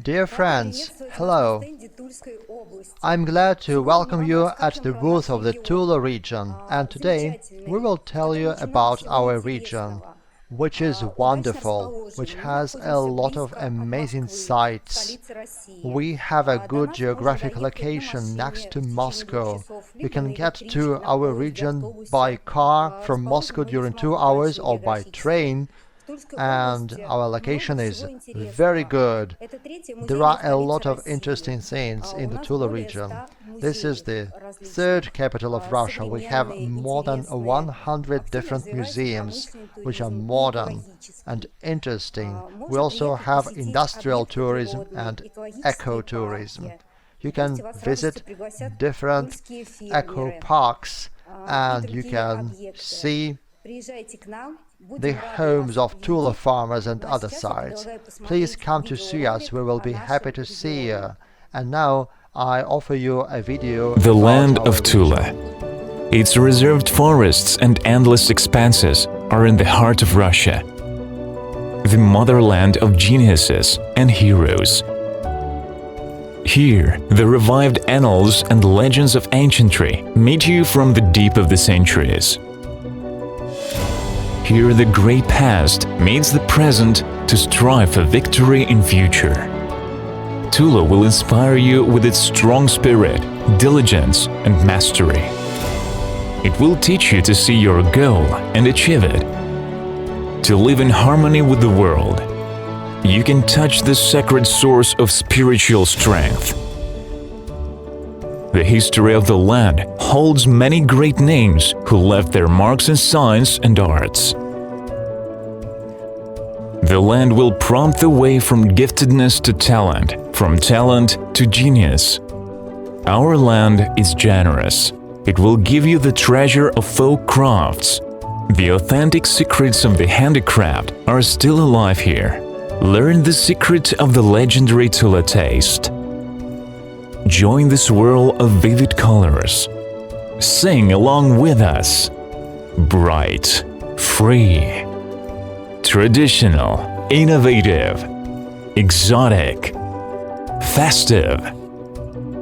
Dear friends, hello. I'm glad to welcome you at the booth of the Tula region, and today we will tell you about our region, which is wonderful, which has a lot of amazing sights. We have a good geographic location next to Moscow. You can get to our region by car from Moscow during 2 hours or by train, and our location is very good. There are a lot of interesting things in the Tula region. This is the third capital of Russia. We have more than 100 different museums, which are modern and interesting. We also have industrial tourism and eco-tourism. You can visit different eco parks and you can see the homes of Tula farmers and other sites. Please come to see us, we will be happy to see you. And now I offer you a video. The land of Tula. Its reserved forests and endless expanses are in the heart of Russia, the motherland of geniuses and heroes. Here, the revived annals and legends of ancientry meet you from the deep of the centuries. Here the great past meets the present to strive for victory in future. Tula will inspire you with its strong spirit, diligence and mastery. It will teach you to see your goal and achieve it. To live in harmony with the world, you can touch the sacred source of spiritual strength. The history of the land holds many great names who left their marks in science and arts. The land will prompt the way from giftedness to talent, from talent to genius. Our land is generous. It will give you the treasure of folk crafts. The authentic secrets of the handicraft are still alive here. Learn the secret of the legendary Tula taste. Join the swirl of vivid colors. Sing along with us. Bright, free, traditional, innovative, exotic, festive.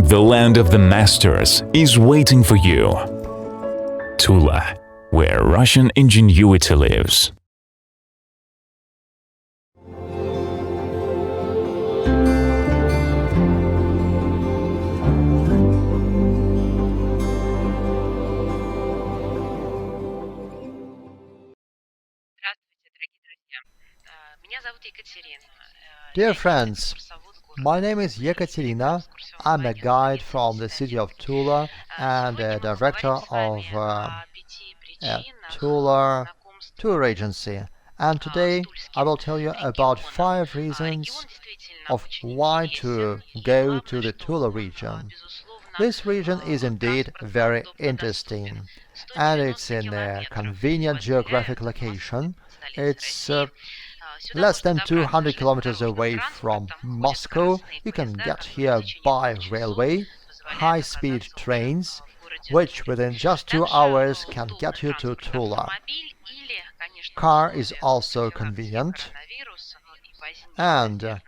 The land of the masters is waiting for you. Tula, where Russian ingenuity lives. Dear friends, my name is Yekaterina. I'm a guide from the city of Tula and a director of Tula tour agency. And today I will tell you about 5 reasons of why to go to the Tula region. This region is indeed very interesting, and it's in a convenient geographic location. It's less than 200 kilometers away from Moscow. You can get here by railway, high-speed trains, which within just 2 hours can get you to Tula. Car is also convenient, and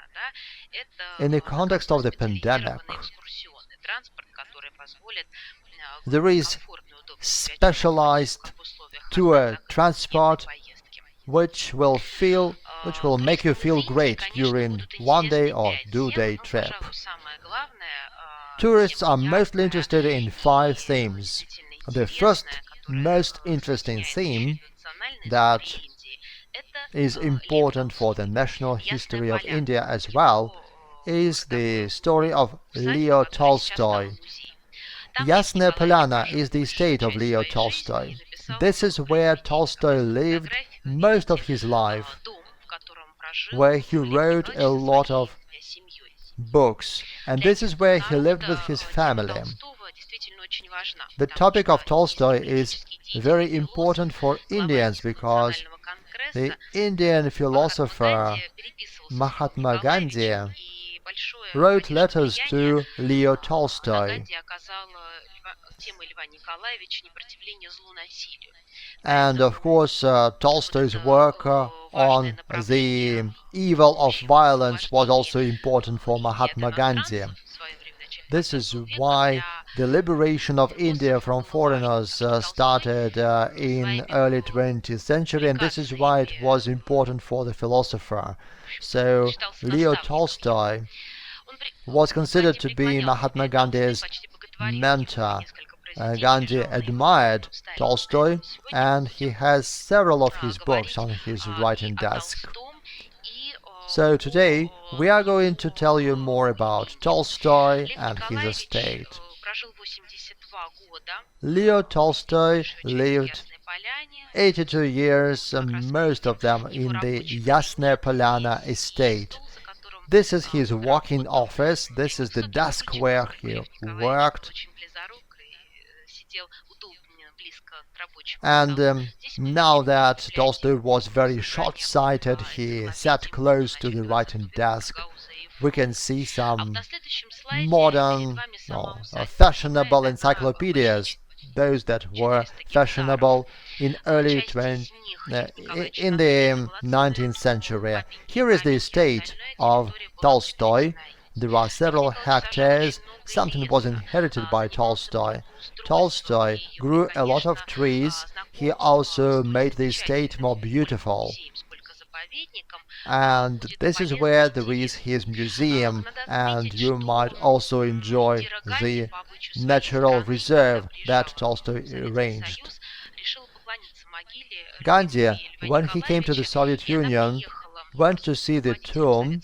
in the context of the pandemic, there is specialized tour transport which will make you feel great during 1-day or 2-day trip. Tourists are mostly interested in 5 themes. The first most interesting theme that is important for the national history of India as well is the story of Leo Tolstoy. Yasnaya Polyana is the estate of Leo Tolstoy. This is where Tolstoy lived most of his life, where he wrote a lot of books, and this is where he lived with his family. The topic of Tolstoy is very important for Indians because the Indian philosopher Mahatma Gandhi wrote letters to Leo Tolstoy. And of course, Tolstoy's work on the evil of violence was also important for Mahatma Gandhi. This is why the liberation of India from foreigners started in early 20th century, and this is why it was important for the philosopher. So Leo Tolstoy was considered to be Mahatma Gandhi's mentor. Gandhi admired Tolstoy, and he has several of his books on his writing desk. So today we are going to tell you more about Tolstoy and his estate. Leo Tolstoy lived 82 years, most of them in the Yasnaya Polyana estate. This is his working office, this is the desk where he worked. And now that Tolstoy was very short-sighted, he sat close to the writing desk. We can see some modern, fashionable encyclopedias, those that were fashionable in in the 19th century. Here is the estate of Tolstoy. There are several hectares. Something was inherited by Tolstoy. Tolstoy grew a lot of trees. He also made the estate more beautiful. And this is where there is his museum, and you might also enjoy the natural reserve that Tolstoy arranged. Gandhi, when he came to the Soviet Union, went to see the tomb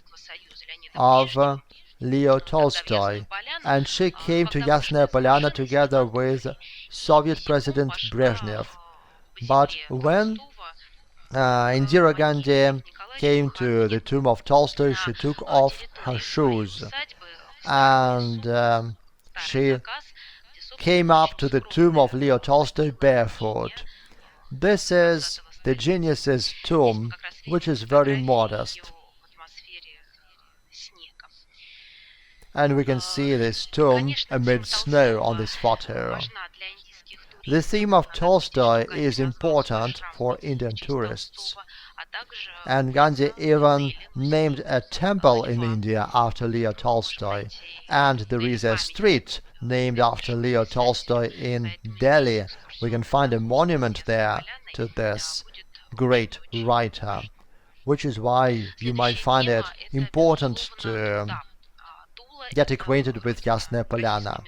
of Leo Tolstoy, and she came to Yasnaya Polyana together with Soviet President Brezhnev. But when Indira Gandhi came to the tomb of Tolstoy, she took off her shoes, and she came up to the tomb of Leo Tolstoy barefoot. This is the genius's tomb, which is very modest. And we can see this tomb amid snow on this photo. The theme of Tolstoy is important for Indian tourists. And Gandhi even named a temple in India after Leo Tolstoy. And there is a street named after Leo Tolstoy in Delhi. We can find a monument there to this great writer, which is why you might find it important to get acquainted with Yasnaya Polyana.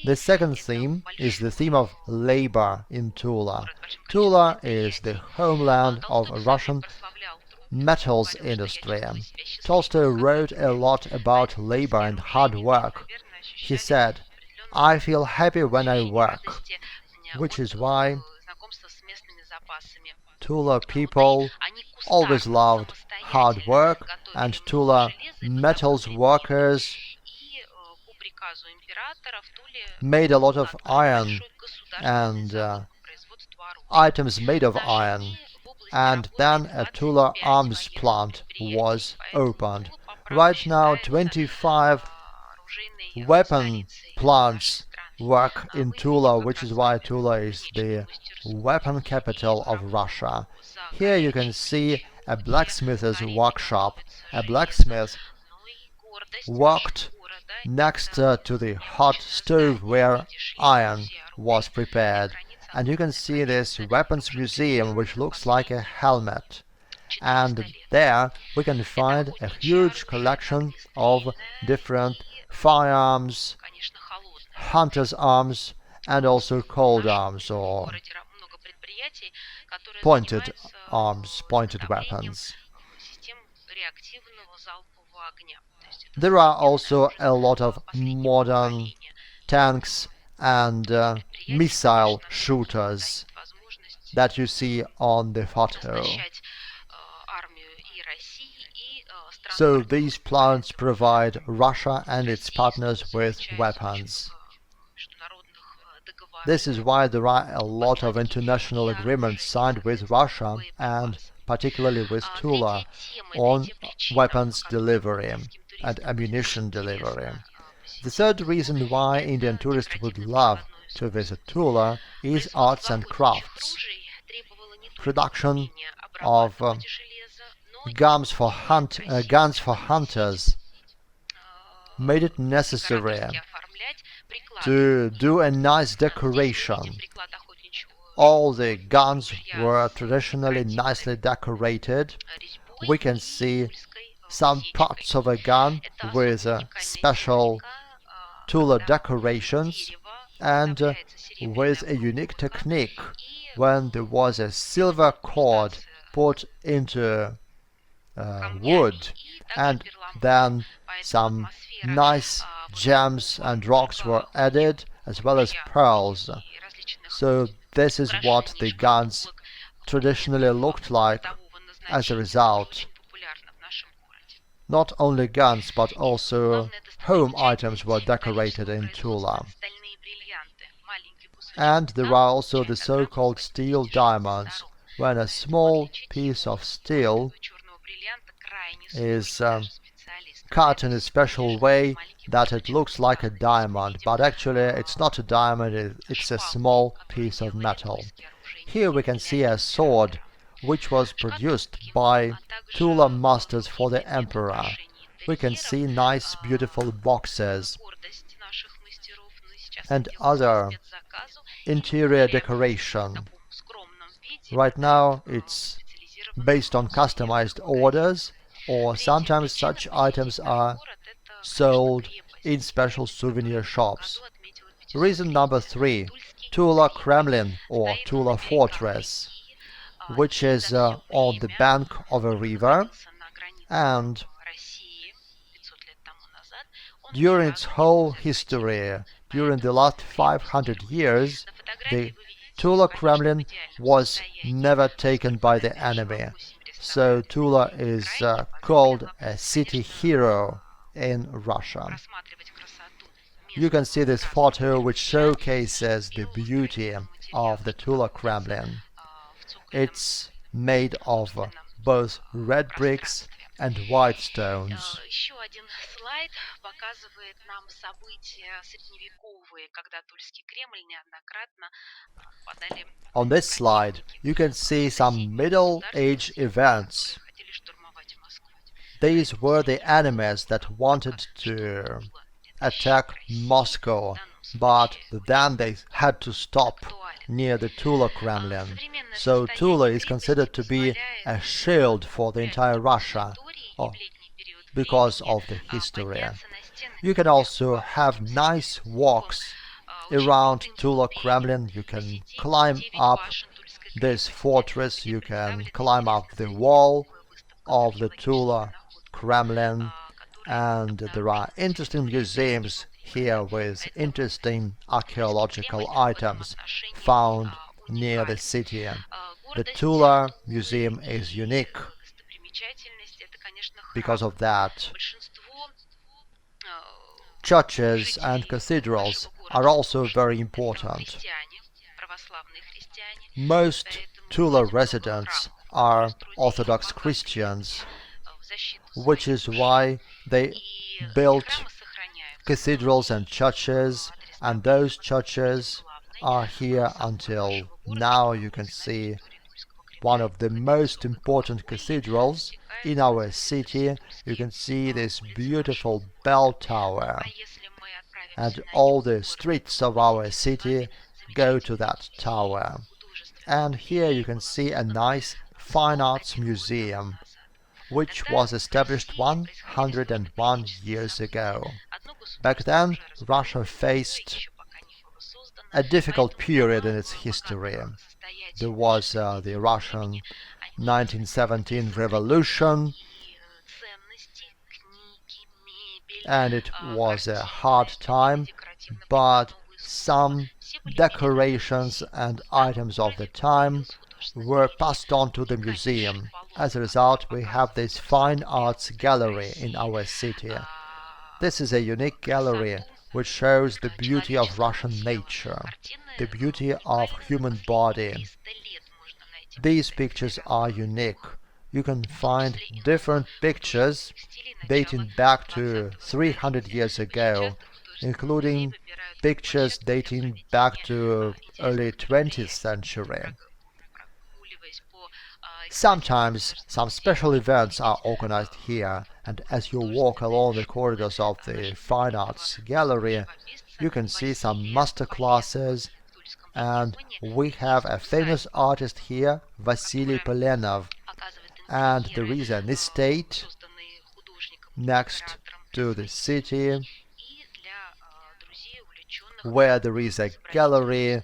The second theme is the theme of labor in Tula. Tula is the homeland of Russian metals industry. Tolstoy wrote a lot about labor and hard work. He said, "I feel happy when I work," which is why Tula people always loved hard work, and Tula metals workers made a lot of iron and items made of iron. And then a Tula arms plant was opened. Right now 25 weapon plants work in Tula, which is why Tula is the weapon capital of Russia. Here you can see a blacksmith's workshop. A blacksmith worked next to the hot stove where iron was prepared. And you can see this weapons museum, which looks like a helmet. And there we can find a huge collection of different firearms, hunter's arms, and also cold arms or pointed arms, pointed weapons. There are also a lot of modern tanks and missile shooters that you see on the photo. So these plants provide Russia and its partners with weapons. This is why there are a lot of international agreements signed with Russia and particularly with Tula on weapons delivery. and ammunition delivery. The third reason why Indian tourists would love to visit Tula is arts and crafts. Production of guns for hunters made it necessary to do a nice decoration. All the guns were traditionally nicely decorated. We can see some parts of a gun with special Tula decorations and with a unique technique when there was a silver cord put into wood, and then some nice gems and rocks were added, as well as pearls. So this is what the guns traditionally looked like as a result. Not only guns, but also home items were decorated in Tula. And there are also the so-called steel diamonds, when a small piece of steel is cut in a special way that it looks like a diamond, but actually it's not a diamond, it's a small piece of metal. Here we can see a sword which was produced by Tula masters for the emperor. We can see nice beautiful boxes and other interior decoration. Right now it's based on customized orders, or sometimes such items are sold in special souvenir shops. Reason number 3, Tula Kremlin or Tula Fortress, which is on the bank of a river, and during its whole history, during the last 500 years, the Tula Kremlin was never taken by the enemy. So Tula is called a city hero in Russia. You can see this photo which showcases the beauty of the Tula Kremlin. It's made of both red bricks and white stones. On this slide, you can see some Middle Age events. These were the enemies that wanted to attack Moscow, but then they had to stop near the Tula Kremlin. So Tula is considered to be a shield for the entire Russia because of the history. You can also have nice walks around Tula Kremlin. You can climb up this fortress, you can climb up the wall of the Tula Kremlin, and there are interesting museums here with interesting archaeological items found near the city. The Tula Museum is unique because of that. Churches and cathedrals are also very important. Most Tula residents are Orthodox Christians, which is why they built cathedrals and churches, and those churches are here until now. You can see one of the most important cathedrals in our city. You can see this beautiful bell tower, and all the streets of our city go to that tower. And here you can see a nice fine arts museum, which was established 101 years ago. Back then, Russia faced a difficult period in its history. There was the Russian 1917 revolution, and it was a hard time, but some decorations and items of the time were passed on to the museum. As a result, we have this fine arts gallery in our city. This is a unique gallery which shows the beauty of Russian nature, the beauty of human body. These pictures are unique. you can find different pictures dating back to 300 years ago, including pictures dating back to early 20th century. Sometimes some special events are organized here, and as you walk along the corridors of the Fine Arts Gallery, you can see some master classes, and we have a famous artist here, Vasily Polenov, and there is an estate next to the city where there is a gallery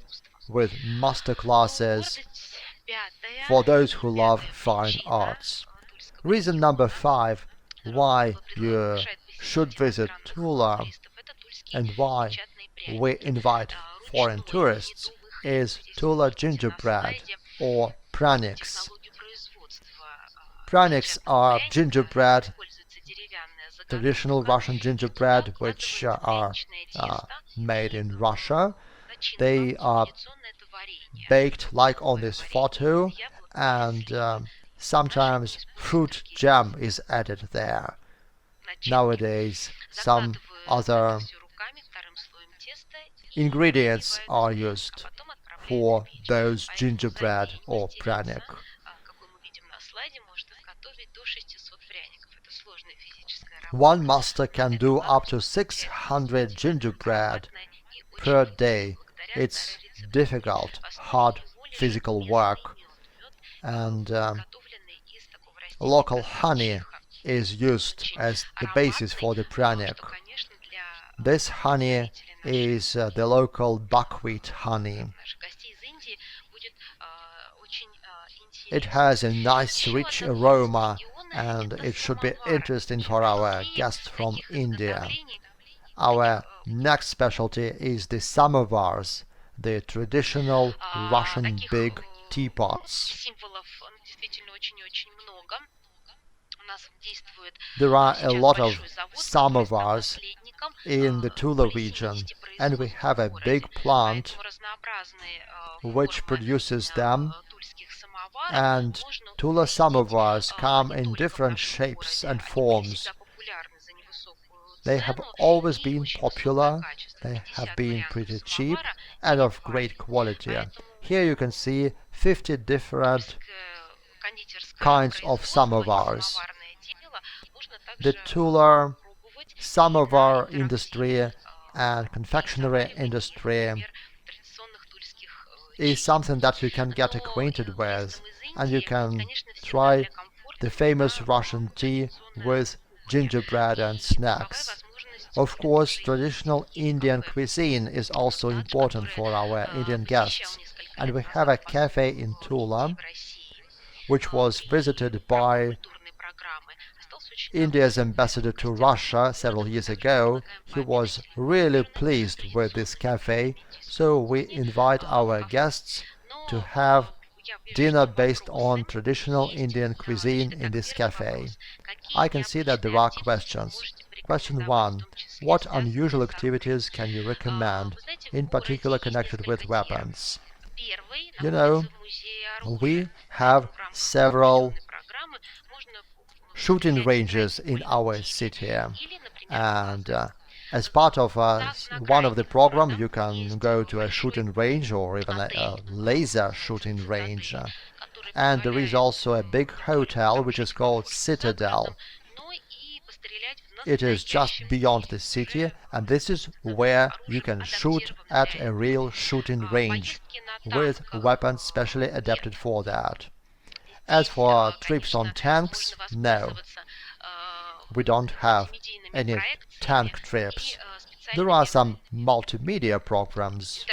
with master classes for those who love fine arts. Reason number 5 why you should visit Tula and why we invite foreign tourists is Tula Gingerbread or praniks. Praniks are gingerbread, traditional Russian gingerbread, which are made in Russia. They are baked like on this photo, and sometimes fruit jam is added there. Nowadays, some other ingredients are used for those gingerbread or pranik. One master can do up to 600 gingerbread per day. It's difficult, hard physical work, and local honey is used as the basis for the pranik. This honey is the local buckwheat honey. It has a nice rich aroma, and it should be interesting for our guests from India. Our next specialty is the samovars, the traditional Russian big teapots. There are a lot of samovars in the Tula region, and we have a big plant which produces them, and Tula samovars come in different shapes and forms. They have always been popular, they have been pretty cheap and of great quality. Here you can see 50 different kinds of samovars. The Tula samovar industry and confectionery industry is something that you can get acquainted with, and you can try the famous Russian tea with gingerbread and snacks. Of course, traditional Indian cuisine is also important for our Indian guests, and we have a cafe in Tula which was visited by India's ambassador to Russia several years ago. He was really pleased with this cafe, so we invite our guests to have dinner based on traditional Indian cuisine in this cafe. I can see that there are questions. Question 1. What unusual activities can you recommend, in particular connected with weapons? You know, we have several shooting ranges in our city, and as part of one of the program you can go to a shooting range or even a laser shooting range. And there is also a big hotel which is called Citadel. It is just beyond the city, and this is where you can shoot at a real shooting range with weapons specially adapted for that. As for trips on tanks, no, we don't have any tank trips. There are some multimedia programs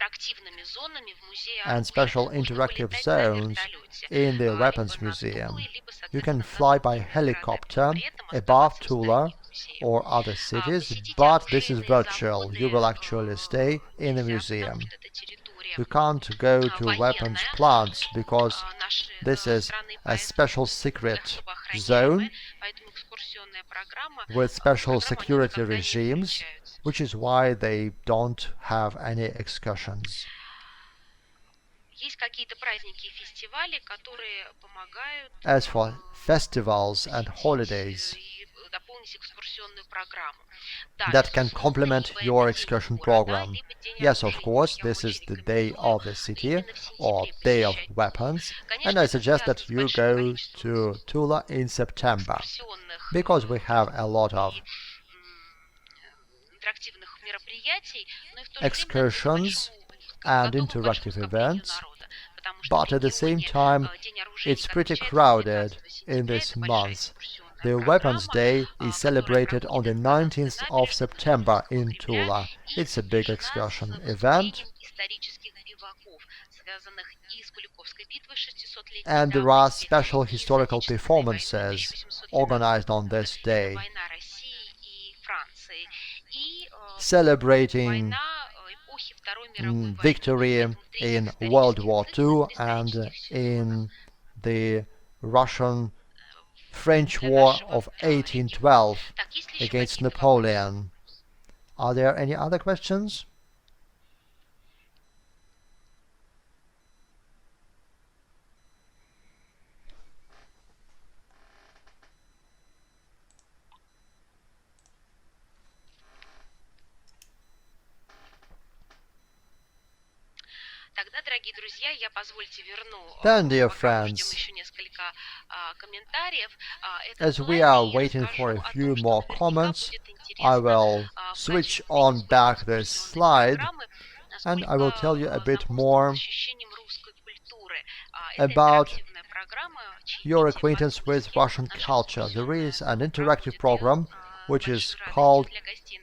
and special interactive zones in the Weapons Museum. You can fly by helicopter above Tula or other cities, but this is virtual. You will actually stay in the museum. You can't go to weapons plants because this is a special secret zone with special security regimes, which is why they don't have any excursions. As for festivals and holidays that can complement your excursion program. Yes, of course, this is the day of the city or day of weapons, and I suggest that you go to Tula in September, because we have a lot of excursions and interactive events, but at the same time it's pretty crowded in this month. The Weapons Day is celebrated on the 19th of September in Tula. It's a big excursion event, and there are special historical performances organized on this day, celebrating victory in World War II and in the Russian-French War of 1812 against Napoleon. Are there any other questions? Then, dear friends, as we are waiting for a few more comments, I will switch on back this slide and I will tell you a bit more about your acquaintance with Russian culture. There is an interactive program which is called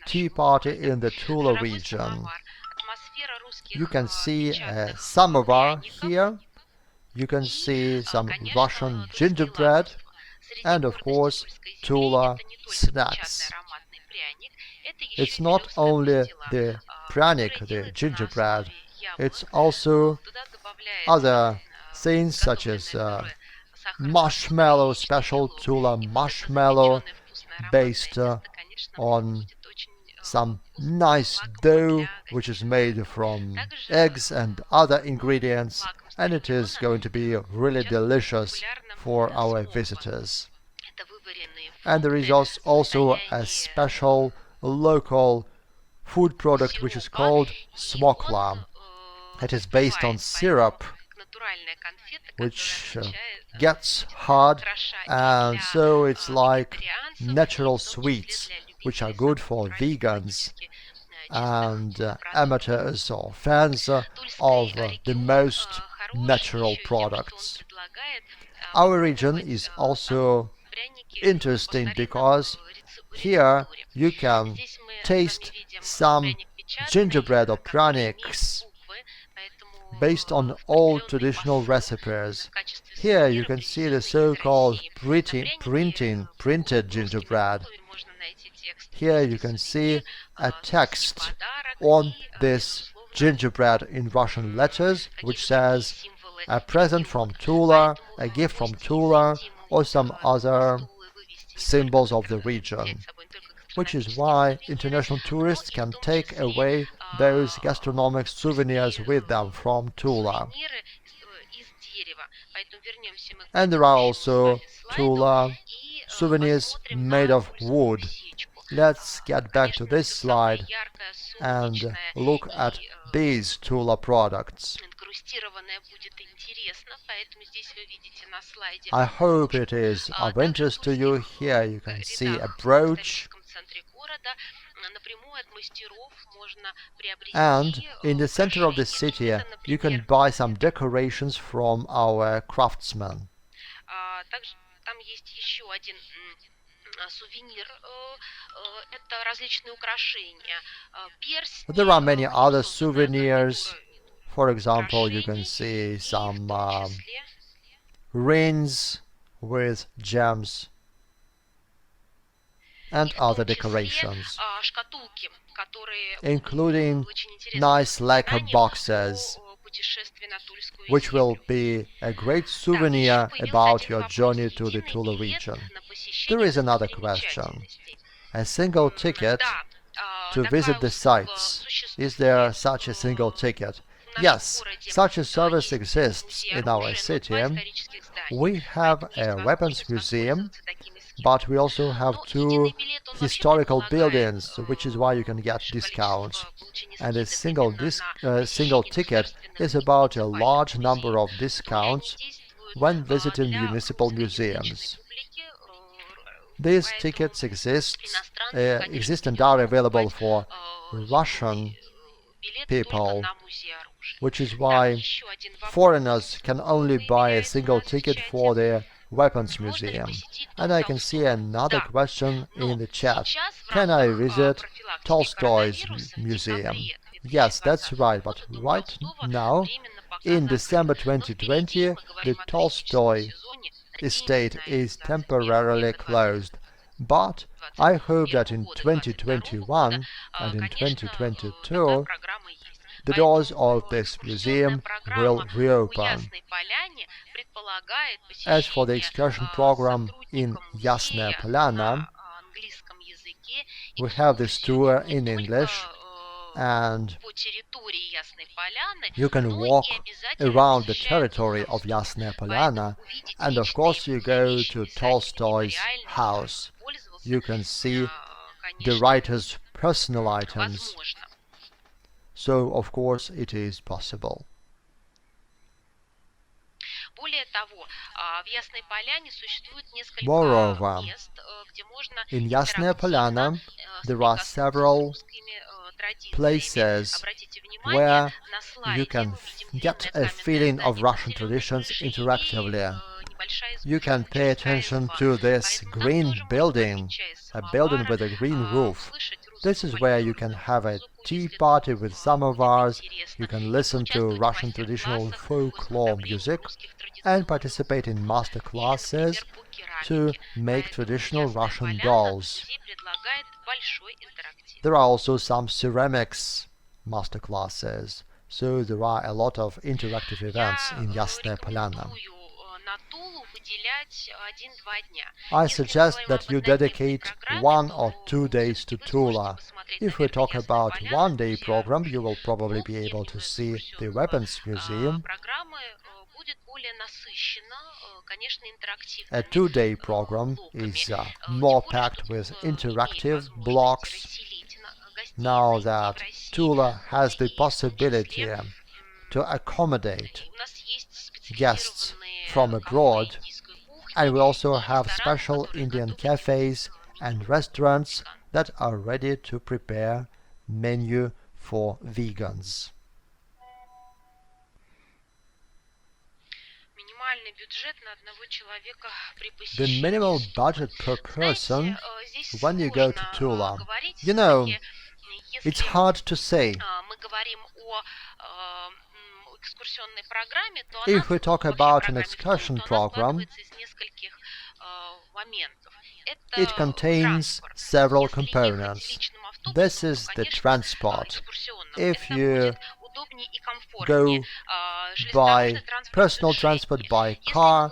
Tea Party in the Tula region. You can see a samovar here, you can see some Russian gingerbread, and of course Tula snacks. It's not only the pryanik, the gingerbread, it's also other things such as marshmallow, special Tula marshmallow based on some nice dough which is made from eggs and other ingredients, and it is going to be really delicious for our visitors. And there is also a special local food product which is called smokla. It is based on syrup which gets hard, and so it's like natural sweets which are good for vegans and amateurs or fans of the most natural products. Our region is also interesting because here you can taste some gingerbread or pranics based on old traditional recipes. Here you can see the so-called printed gingerbread. Here you can see a text on this gingerbread in Russian letters which says a present from Tula, a gift from Tula, or some other symbols of the region, which is why international tourists can take away those gastronomic souvenirs with them from Tula. And there are also Tula souvenirs made of wood. Let's get back to this slide and look at these Tula products. I hope it is of interest to you. Here you can see a brooch, and in the center of the city you can buy some decorations from our craftsmen. There are many other souvenirs. For example, you can see some rings with gems and other decorations, including nice lacquer boxes, which will be a great souvenir about your journey to the Tula region. There is another question. A single ticket to visit the sites. Is there such a single ticket? Yes, such a service exists in our city. We have a weapons museum, but we also have two historical buildings, which is why you can get discounts. And a single ticket is about a large number of discounts when visiting municipal museums. These tickets exist and are available for Russian people, which is why foreigners can only buy a single ticket for the weapons museum. And I can see another question in the chat. Can I visit Tolstoy's museum? Yes, that's right, but right now, in December 2020, the Tolstoy estate is temporarily closed. But I hope that in 2021 and in 2022 the doors of this museum will reopen. As for the excursion program in Yasnaya Polyana, we have this tour in English, and you can walk around the territory of Yasnaya Polyana, and of course you go to Tolstoy's house. You can see the writer's personal items. So, of course, it is possible. Moreover, in Yasnaya Polyana there are several places where you can get a feeling of Russian traditions interactively. You can pay attention to this green building, a building with a green roof. This is where you can have a tea party with samovars, you can listen to Russian traditional folklore music, and participate in master classes to make traditional Russian dolls. There are also some ceramics master classes, so there are a lot of interactive events in Yasnaya Polyana. I suggest that you dedicate 1 or 2 days to Tula. If we talk about one-day program, you will probably be able to see the Weapons Museum. A 2-day program is more packed with interactive blocks. Now that Tula has the possibility to accommodate guests from abroad, and we also have special Indian cafes and restaurants that are ready to prepare menu for vegans. The minimal budget per person when you go to Tula. You know, it's hard to say. If we talk about an excursion program, it contains several components. This is the transport. If you go by personal transport by car,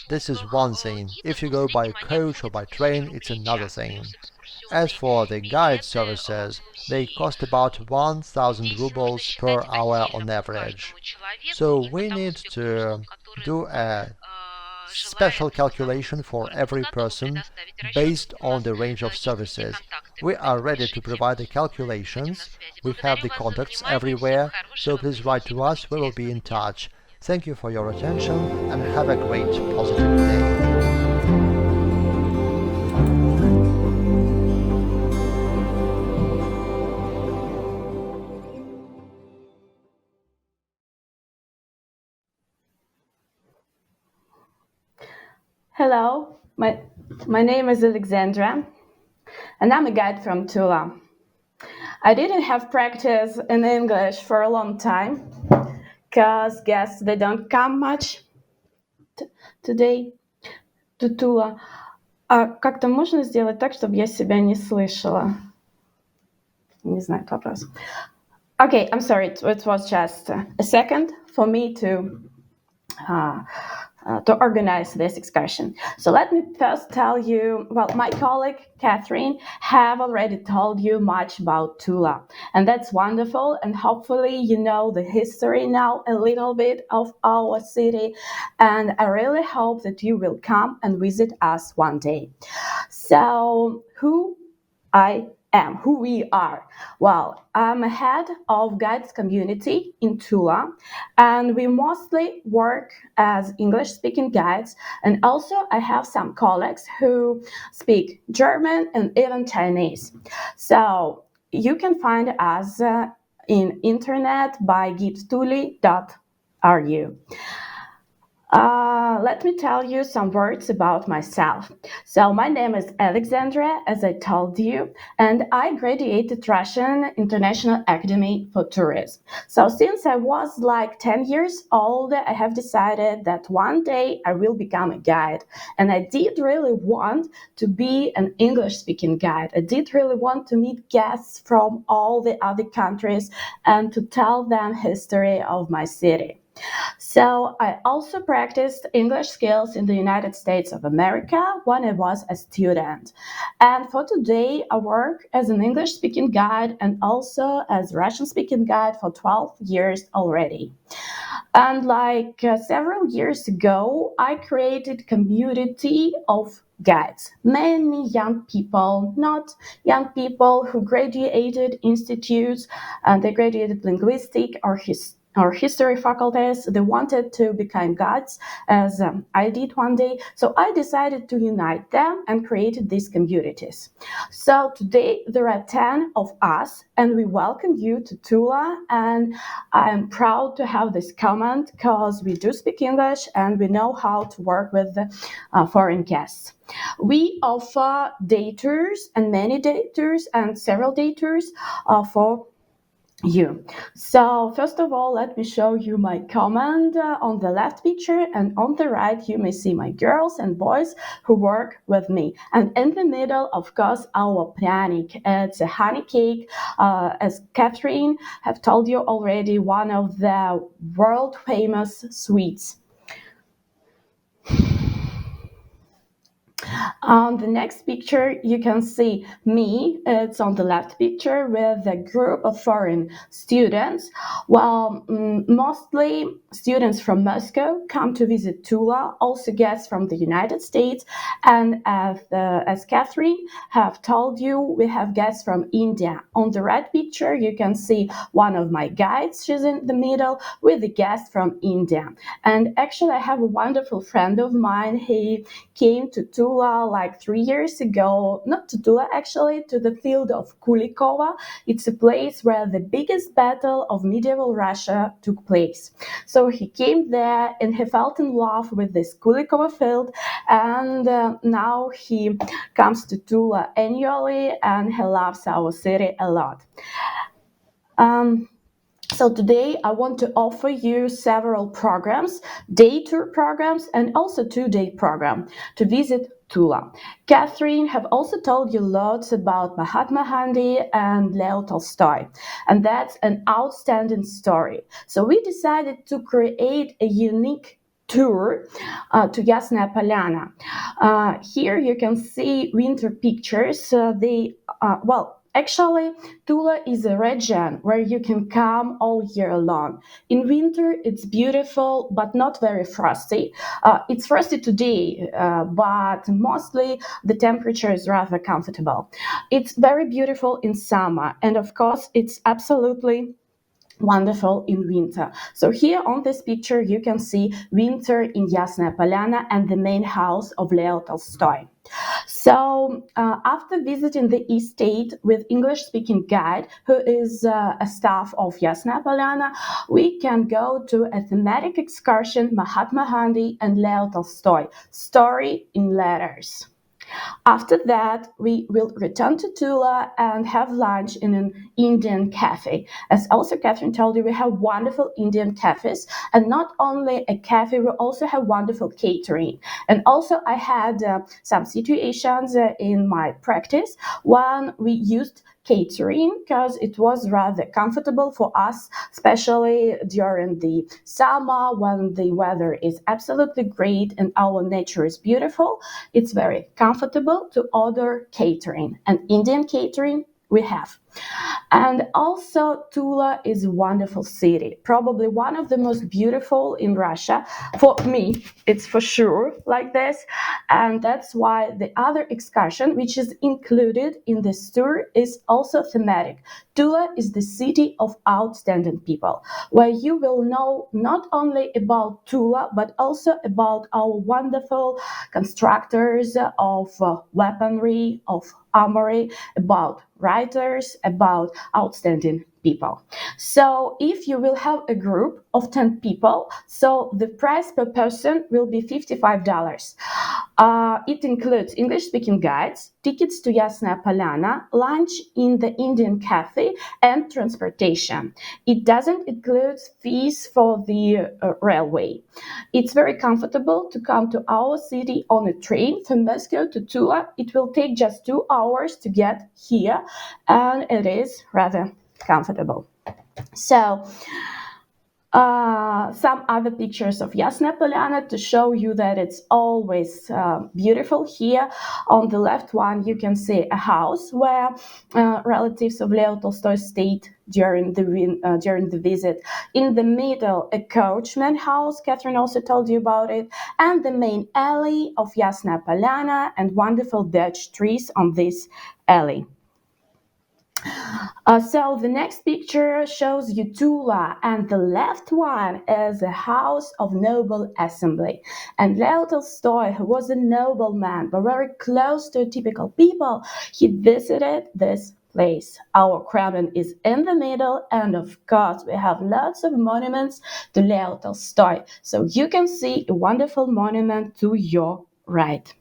this is one thing. If you go by coach or by train, it's another thing. As for the guide services, they cost about 1,000 rubles per hour on average. So we need to do a special calculation for every person based on the range of services. We are ready to provide the calculations. We have the contacts everywhere, so please write to us. We will be in touch. Thank you for your attention and have a great positive day. Hello, my name is Alexandra, and I'm a guide from Tula. I didn't have practice in English for a long time, because guests, they don't come much today to Tula. А как-то можно сделать так, чтобы я себя не слышала? Не знаю вопрос. Okay, I'm sorry, it was just a second for me to to organize this excursion. So let me first tell you, well, my colleague Catherine have already told you much about Tula, and that's wonderful, and hopefully you know the history now a little bit of our city, and I really hope that you will come and visit us one day. So who we are. Well, I'm a head of guides community in Tula, and we mostly work as English-speaking guides, and also I have some colleagues who speak German and even Chinese. So you can find us in internet by gipstuli.ru. Let me tell you some words about myself. So my name is Alexandra, as I told you, and I graduated Russian International Academy for Tourism. So since I was like 10 years old, I have decided that one day I will become a guide. And I did really want to be an English-speaking guide. I did really want to meet guests from all the other countries and to tell them history of my city. So I also practiced English skills in the United States of America when I was a student. And for today, I work as an English-speaking guide and also as Russian-speaking guide for 12 years already. And several years ago, I created a community of guides. Many young people, not young people who graduated institutes, and they graduated linguistic or history faculties. They wanted to become guides, as I did one day. So I decided to unite them and created these communities. So today there are 10 of us, and we welcome you to Tula. And I'm proud to have this comment because we do speak English and we know how to work with foreign guests. We offer day tours and many day tours and several day tours for you. So first of all, let me show you my comment on the left picture, and on the right you may see my girls and boys who work with me. And in the middle, of course, our pryanik. It's a honey cake, as Catherine have told you already, one of the world famous sweets. On the next picture, you can see me. It's on the left picture with a group of foreign students. Well, mostly students from Moscow come to visit Tula, also guests from the United States. And as Catherine have told you, we have guests from India. On the right picture, you can see one of my guides. She's in the middle with a guest from India. And actually, I have a wonderful friend of mine. He came to Tula like 3 years ago, not to Tula actually, to the field of Kulikova. It's a place where the biggest battle of medieval Russia took place. So he came there and he fell in love with this Kulikova field, and now he comes to Tula annually and he loves our city a lot. So today I want to offer you several programs, day tour programs and also 2-day program to visit Tula. Catherine have also told you lots about Mahatma Gandhi and Leo Tolstoy, and that's an outstanding story. So we decided to create a unique tour to Yasnaya Polyana. Here you can see winter pictures. Actually, Tula is a region where you can come all year long. In winter, it's beautiful, but not very frosty. It's frosty today, but mostly the temperature is rather comfortable. It's very beautiful in summer, and of course, it's absolutely wonderful in winter. So here on this picture, you can see winter in Yasnaya Polyana and the main house of Leo Tolstoy. So after visiting the estate with English-speaking guide, who is a staff of Yasnaya Polyana, we can go to a thematic excursion, Mahatma Gandhi and Leo Tolstoy, story in letters. After that, we will return to Tula and have lunch in an Indian cafe. As also Catherine told you, we have wonderful Indian cafes, and not only a cafe, we also have wonderful catering. And also I had some situations in my practice when we used catering because it was rather comfortable for us, especially during the summer when the weather is absolutely great and our nature is beautiful. It's very comfortable to order catering, and Indian catering we have. And also, Tula is a wonderful city, probably one of the most beautiful in Russia. For me, it's for sure like this. And that's why the other excursion, which is included in this tour, is also thematic. Tula is the city of outstanding people, where you will know not only about Tula, but also about our wonderful constructors of weaponry, of armory, about writers, about outstanding people. So if you will have a group of 10 people, so the price per person will be $55. It includes English-speaking guides, tickets to Yasnaya Polyana, lunch in the Indian cafe, and transportation. It doesn't include fees for the railway. It's very comfortable to come to our city on a train from Moscow to Tula. It will take just 2 hours to get here, and it is rather comfortable. So, some other pictures of Yasnaya Polyana to show you that it's always beautiful here. On the left one, you can see a house where relatives of Leo Tolstoy stayed during the visit. In the middle, a coachman house. Catherine also told you about it, and the main alley of Yasnaya Polyana and wonderful Dutch trees on this alley. So the next picture shows you Tula, and the left one is a house of noble assembly. And Leo Tolstoy, who was a nobleman, but very close to typical people, he visited this place. Our Kremlin is in the middle, and of course we have lots of monuments to Leo Tolstoy. So you can see a wonderful monument to your right.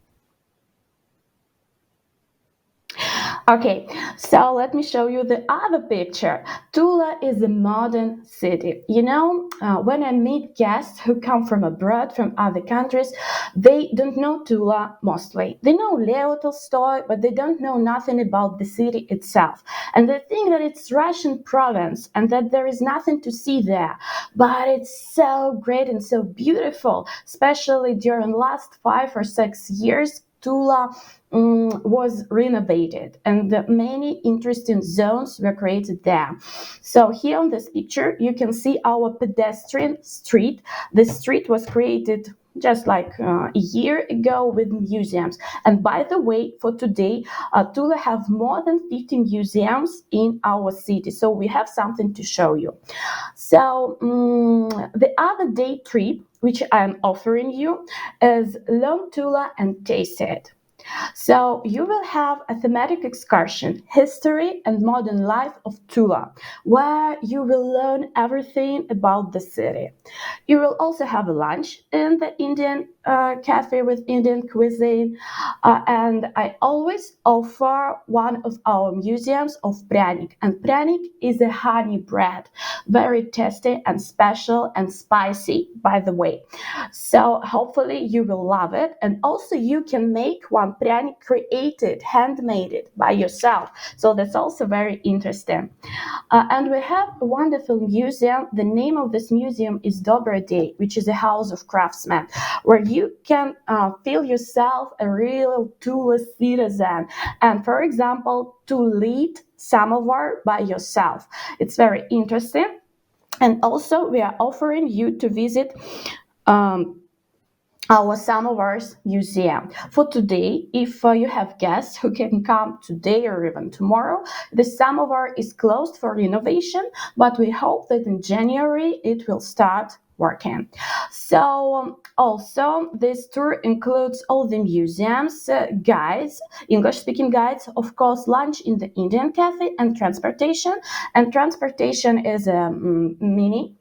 Okay, so let me show you the other picture. Tula is a modern city. You know, when I meet guests who come from abroad, from other countries, they don't know Tula mostly. They know Leo Tolstoy, but they don't know nothing about the city itself. And they think that it's Russian province and that there is nothing to see there. But it's so great and so beautiful, especially during last 5 or 6 years. Tula was renovated and many interesting zones were created there. So here on this picture you can see our pedestrian street. The street was created just like a year ago with museums. And by the way, for today, Tula have more than 50 museums in our city. So we have something to show you. So the other day trip, which I'm offering you, is Learn Tula and Taste It. So you will have a thematic excursion, history and modern life of Tula, where you will learn everything about the city. You will also have a lunch in the Indian cafe with Indian cuisine. And I always offer one of our museums of pryanik. And pryanik is a honey bread, very tasty and special and spicy, by the way. So hopefully you will love it. And also you can make one pryanik created, handmade by yourself. So that's also very interesting. And we have a wonderful museum. The name of this museum is Dobry Day, which is a house of craftsmen, where you can feel yourself a real Tula citizen. And for example, to lead Samovar by yourself. It's very interesting. And also we are offering you to visit our Samovars Museum. For today, if you have guests who can come today or even tomorrow, the Samovar is closed for renovation, but we hope that in January it will start working. So also this tour includes all the museums, guides, English-speaking guides, of course, lunch in the Indian cafe and transportation. And transportation is a mini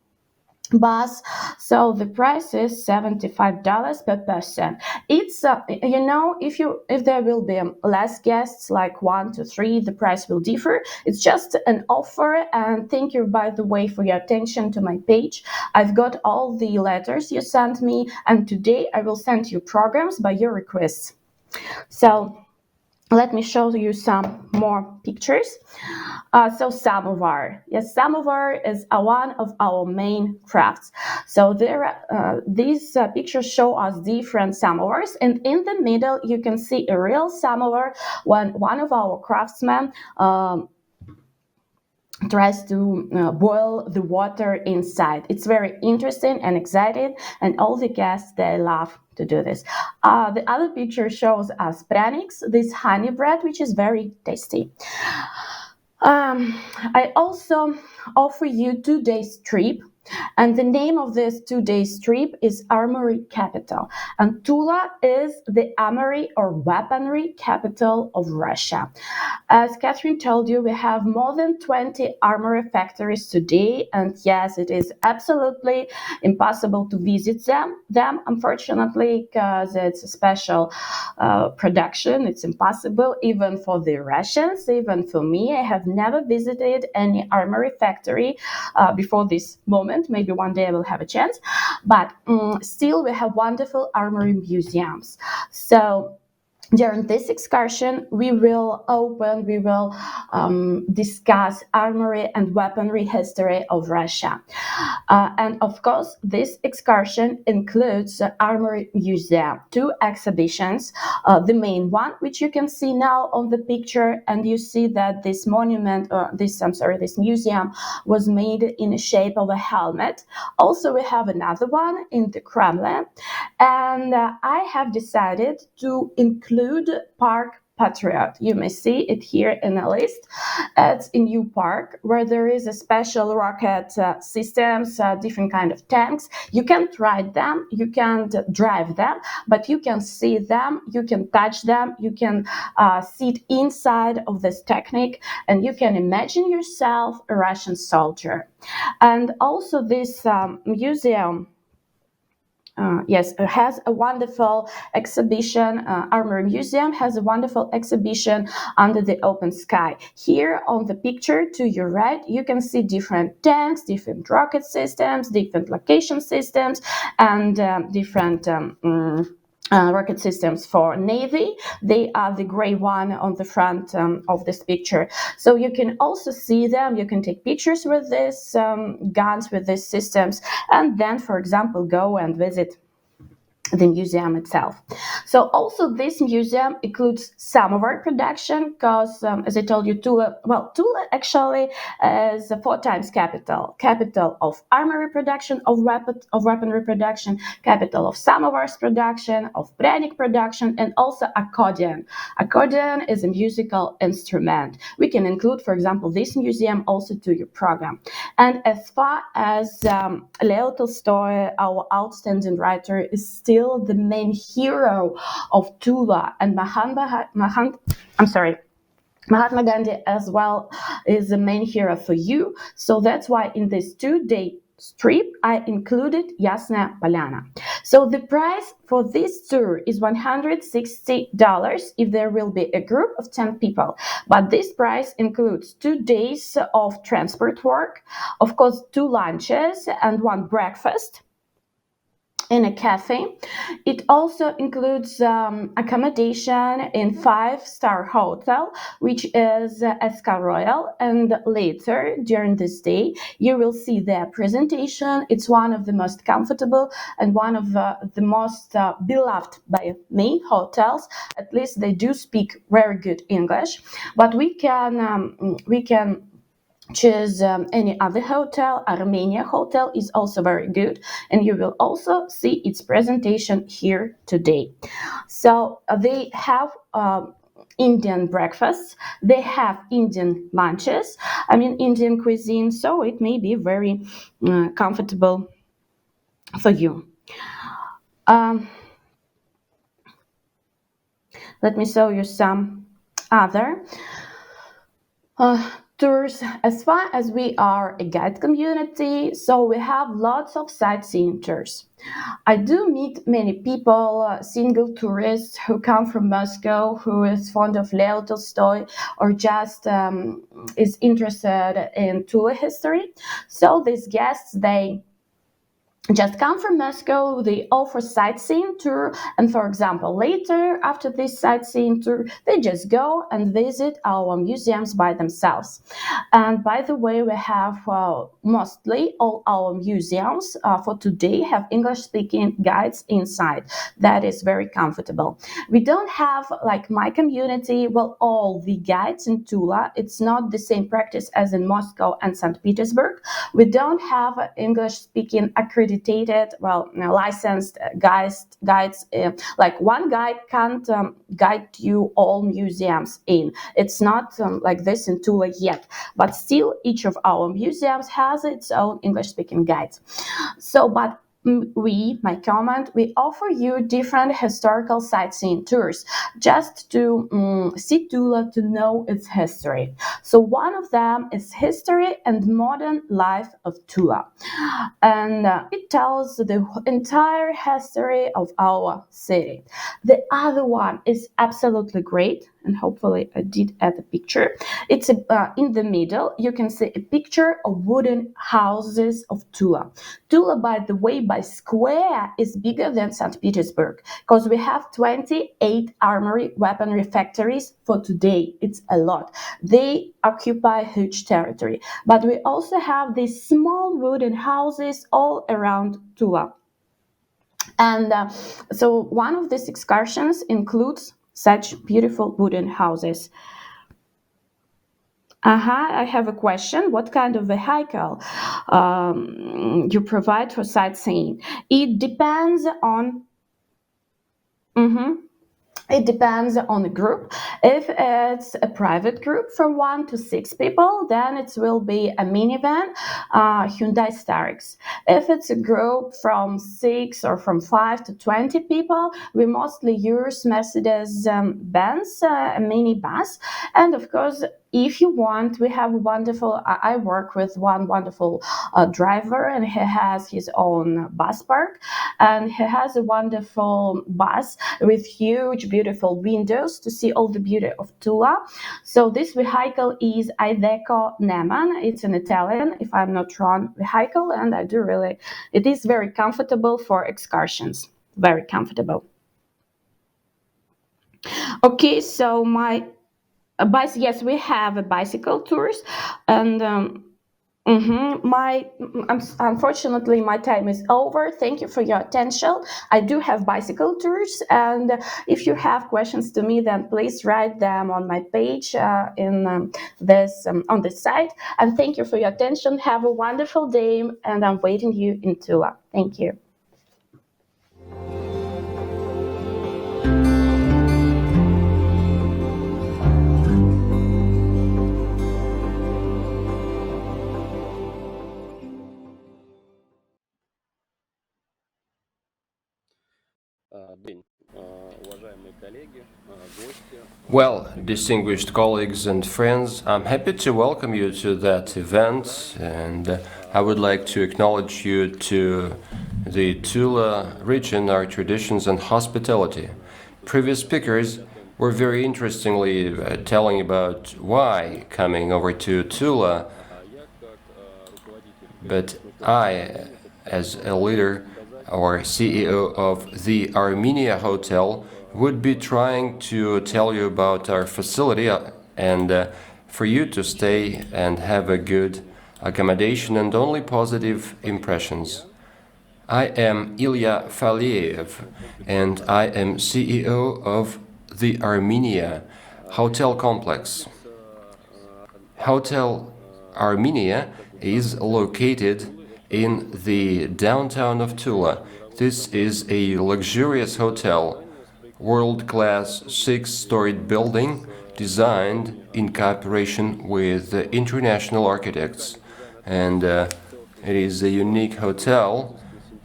bus, so the price is $75 per person. It's if there will be less guests, like 1 to 3, the price will differ. It's just an offer. And thank you, by the way, for your attention to my page. I've got all the letters you sent me, and today I will send you programs by your requests. So let me show you some more pictures. So samovar, yes, samovar is one of our main crafts. So these pictures show us different samovars, and in the middle you can see a real samovar when one of our craftsmen tries to boil the water inside. It's very interesting and exciting, and all the guests, they love to do this. The other picture shows us praniks, this honey bread, which is very tasty. I also offer you 2 days trip, and the name of this 2 days trip is Armory Capital. And Tula is the armory or weaponry capital of Russia. As Catherine told you, we have more than 20 armory factories today, and yes, it is absolutely impossible to visit them unfortunately, because it's a special production. It's impossible even for the Russians, even for me. I have never visited any armory factory before this moment. Maybe one day I will have a chance, but still we have wonderful armory museums. So during this excursion, we will discuss armory and weaponry history of Russia. And of course, this excursion includes Armory Museum, 2 exhibitions. The main one, which you can see now on the picture, and you see that this this museum was made in the shape of a helmet. Also, we have another one in the Kremlin, and I have decided to include Park Patriot. You may see it here in the list. It's a new park where there is a special rocket systems, different kind of tanks. You can't ride them, you can't drive them, but you can see them, you can touch them, you can sit inside of this technique, and you can imagine yourself a Russian soldier. And also this museum has a wonderful exhibition. Armory Museum has a wonderful exhibition under the open sky. Here on the picture to your right, you can see different tanks, different rocket systems, different location systems, and different rocket systems for Navy. They are the gray one on the front of this picture. So you can also see them. You can take pictures with these guns, with these systems, and then, for example, go and visit the museum itself. So also this museum includes samovar production, because as I told you, Tula actually is a 4 times capital of armory production, of weaponry production, capital of samovars production, of pranik production, and also accordion. Accordion is a musical instrument. We can include, for example, this museum also to your program. And as far as Leo Tolstoy, our outstanding writer, is still the main hero of Tula, and Mahatma Gandhi as well is the main hero for you. So that's why in this 2-day trip I included Yasnaya Polyana. So the price for this tour is $160 if there will be a group of 10 people. But this price includes 2 days of transport work, of course 2 lunches and 1 breakfast in a cafe. It also includes accommodation in 5-star hotel, which is Esca Royal. And later during this day, you will see their presentation. It's one of the most comfortable and one of the most beloved by me hotels. At least they do speak very good English. But we can choose any other hotel. Armenia Hotel is also very good, and you will also see its presentation here today. So they have Indian breakfasts, they have Indian lunches, Indian cuisine, so it may be very comfortable for you. Let me show you some other tours. As far as we are a guide community, so we have lots of sightseeing tours. I do meet many people, single tourists who come from Moscow, who is fond of Leo Tolstoy, or just is interested in Tula history. So these guests, they just come from Moscow, they offer sightseeing tour, and for example, later after this sightseeing tour, they just go and visit our museums by themselves. And by the way, we have mostly all our museums for today have English-speaking guides inside. That is very comfortable. We don't have like my community, well, all the guides in Tula. It's not the same practice as in Moscow and St. Petersburg. We don't have English-speaking accredited, licensed guides. Like one guide can't guide you all museums in. It's not like this in Tula yet, but still each of our museums has its own English-speaking guides. So, but my comment, we offer you different historical sightseeing tours just to see Tula, to know its history. So one of them is History and Modern Life of Tula. And it tells the entire history of our city. The other one is absolutely great, and hopefully I did add a picture. It's in the middle, you can see a picture of wooden houses of Tula. Tula, by the way, by square is bigger than St. Petersburg, because we have 28 armory weaponry factories for today. It's a lot. They occupy huge territory. But we also have these small wooden houses all around Tula. And so one of these excursions includes such beautiful wooden houses. I have a question. What kind of vehicle you provide for sightseeing? It depends on. It depends on the group. If it's a private group from 1 to 6 people, then it will be a minivan, Hyundai Starex. If it's a group from 6 or from 5 to 20 people, we mostly use Mercedes Benz, a minibus. And of course, if you want, we have wonderful, I work with one wonderful driver, and he has his own bus park, and he has a wonderful bus with huge, beautiful windows to see all the beauty of Tula. So this vehicle is Iveco Neman. It's an Italian, if I'm not wrong, vehicle, and it is very comfortable for excursions. Very comfortable. Okay, so yes, we have a bicycle tours, and unfortunately, my time is over. Thank you for your attention. I do have bicycle tours, and if you have questions to me, then please write them on my page on this site. And thank you for your attention. Have a wonderful day, and I'm waiting you in Tula. Thank you. Well, distinguished colleagues and friends, I'm happy to welcome you to that event, and I would like to acknowledge you to the Tula Region, our traditions and hospitality. Previous speakers were very interestingly telling about why coming over to Tula, but I, as a leader or CEO of the Armenia Hotel, would be trying to tell you about our facility and for you to stay and have a good accommodation and only positive impressions. I am Ilya Faliev, and I am CEO of the Armenia Hotel Complex. Hotel Armenia is located in the downtown of Tula. This is a luxurious hotel, world-class 6-storied building designed in cooperation with international architects. And it is a unique hotel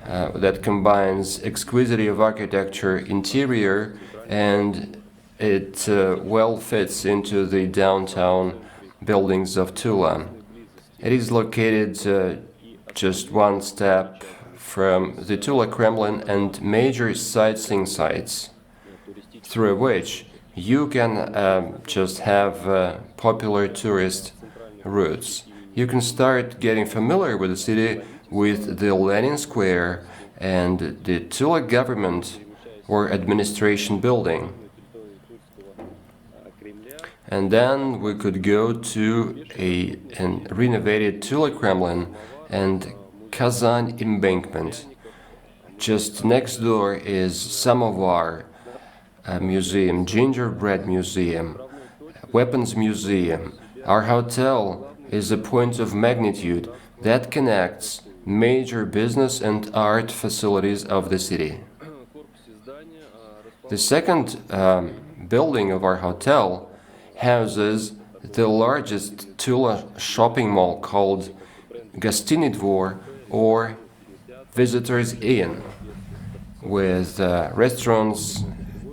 that combines exquisite of architecture interior, and it well fits into the downtown buildings of Tula. It is located just one step from the Tula Kremlin and major sightseeing sites, through which you can just have popular tourist routes. You can start getting familiar with the city with the Lenin Square and the Tula government or administration building. And then we could go to a renovated Tula Kremlin and Kazan embankment. Just next door is Samovar Museum, Gingerbread Museum, Weapons Museum. Our hotel is a point of magnitude that connects major business and art facilities of the city. The second building of our hotel houses the largest Tula shopping mall called Gostiny Dvor, or Visitors Inn, with restaurants,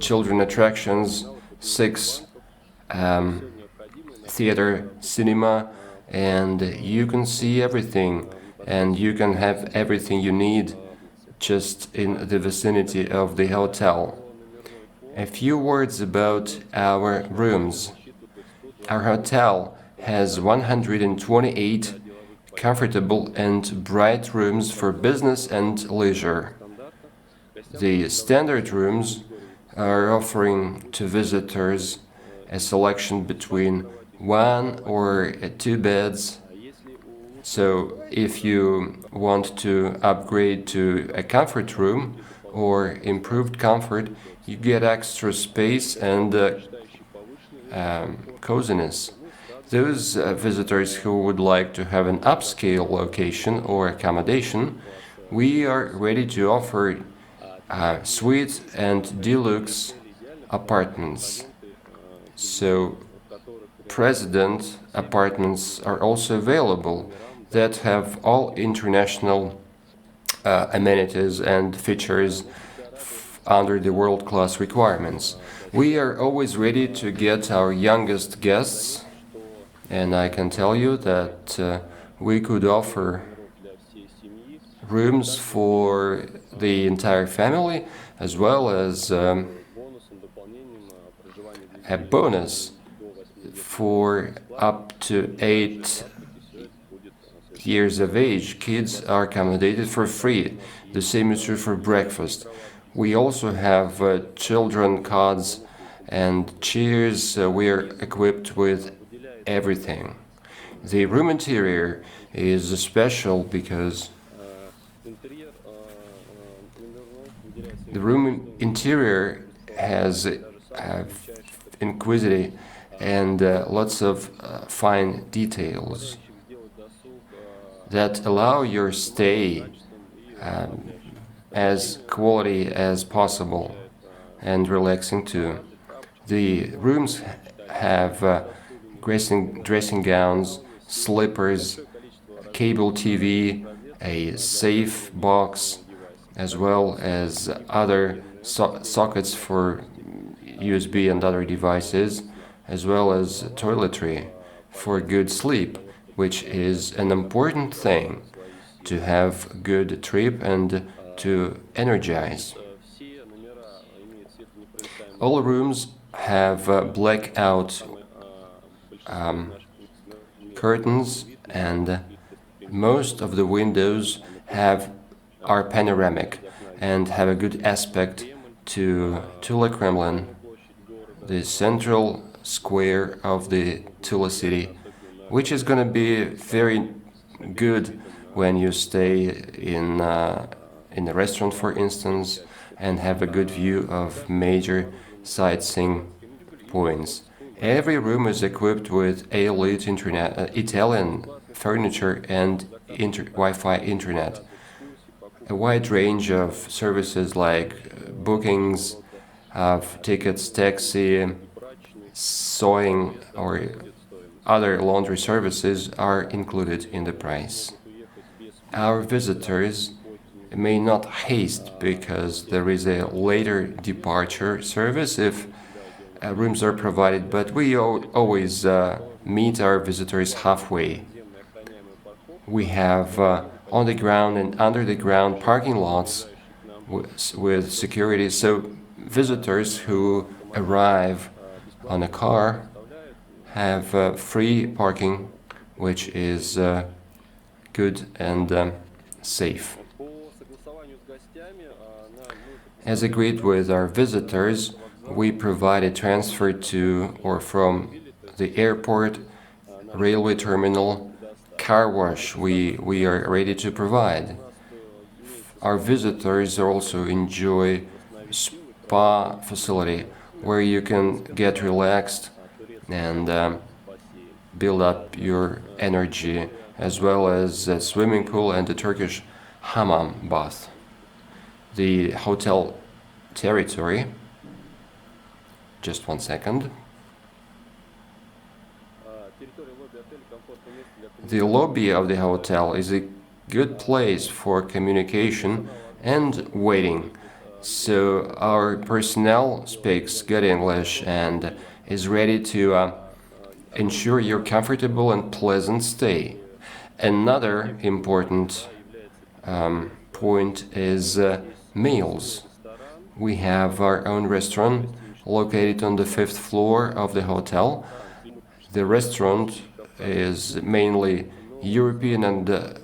children attractions, 6 theater, cinema, and you can see everything, and you can have everything you need just in the vicinity of the hotel. A few words about our rooms. Our hotel has 128 comfortable and bright rooms for business and leisure. The standard rooms are offering to visitors a selection between 1 or 2 beds. So if you want to upgrade to a comfort room or improved comfort, you get extra space and coziness. Those visitors who would like to have an upscale location or accommodation, we are ready to offer suite and deluxe apartments. So president apartments are also available that have all international amenities and features under the world-class requirements. We are always ready to get our youngest guests, and I can tell you that we could offer rooms for the entire family, as well as a bonus for up to 8 years of age. Kids are accommodated for free. The same is true for breakfast. We also have children cots and chairs. We are equipped with everything. The room interior is special because the room interior has inquisitive and lots of fine details that allow your stay as quality as possible and relaxing too. The rooms have dressing gowns, slippers, cable TV, a safe box, as well as other sockets for USB and other devices, as well as toiletry for good sleep, which is an important thing to have good trip and to energize. All rooms have blackout curtains, and most of the windows are panoramic and have a good aspect to Tula Kremlin, the central square of the Tula city, which is going to be very good when you stay in a restaurant, for instance, and have a good view of major sightseeing points. Every room is equipped with elite Italian furniture and Wi-Fi internet. A wide range of services like bookings of tickets, taxi, sewing, or other laundry services are included in the price. Our visitors may not haste because there is a later departure service if rooms are provided, but we always meet our visitors halfway. We have on the ground and under the ground parking lots with security, so visitors who arrive on a car have free parking, which is good and safe. As agreed with our visitors, we provide a transfer to or from the airport, railway terminal, car wash we are ready to provide. Our visitors also enjoy spa facility where you can get relaxed and build up your energy, as well as a swimming pool and a Turkish hammam bath. The hotel territory, just one second. The lobby of the hotel is a good place for communication and waiting. So our personnel speaks good English and is ready to ensure your comfortable and pleasant stay. Another important point is meals. We have our own restaurant located on the 5th floor of the hotel. The restaurant is mainly European and the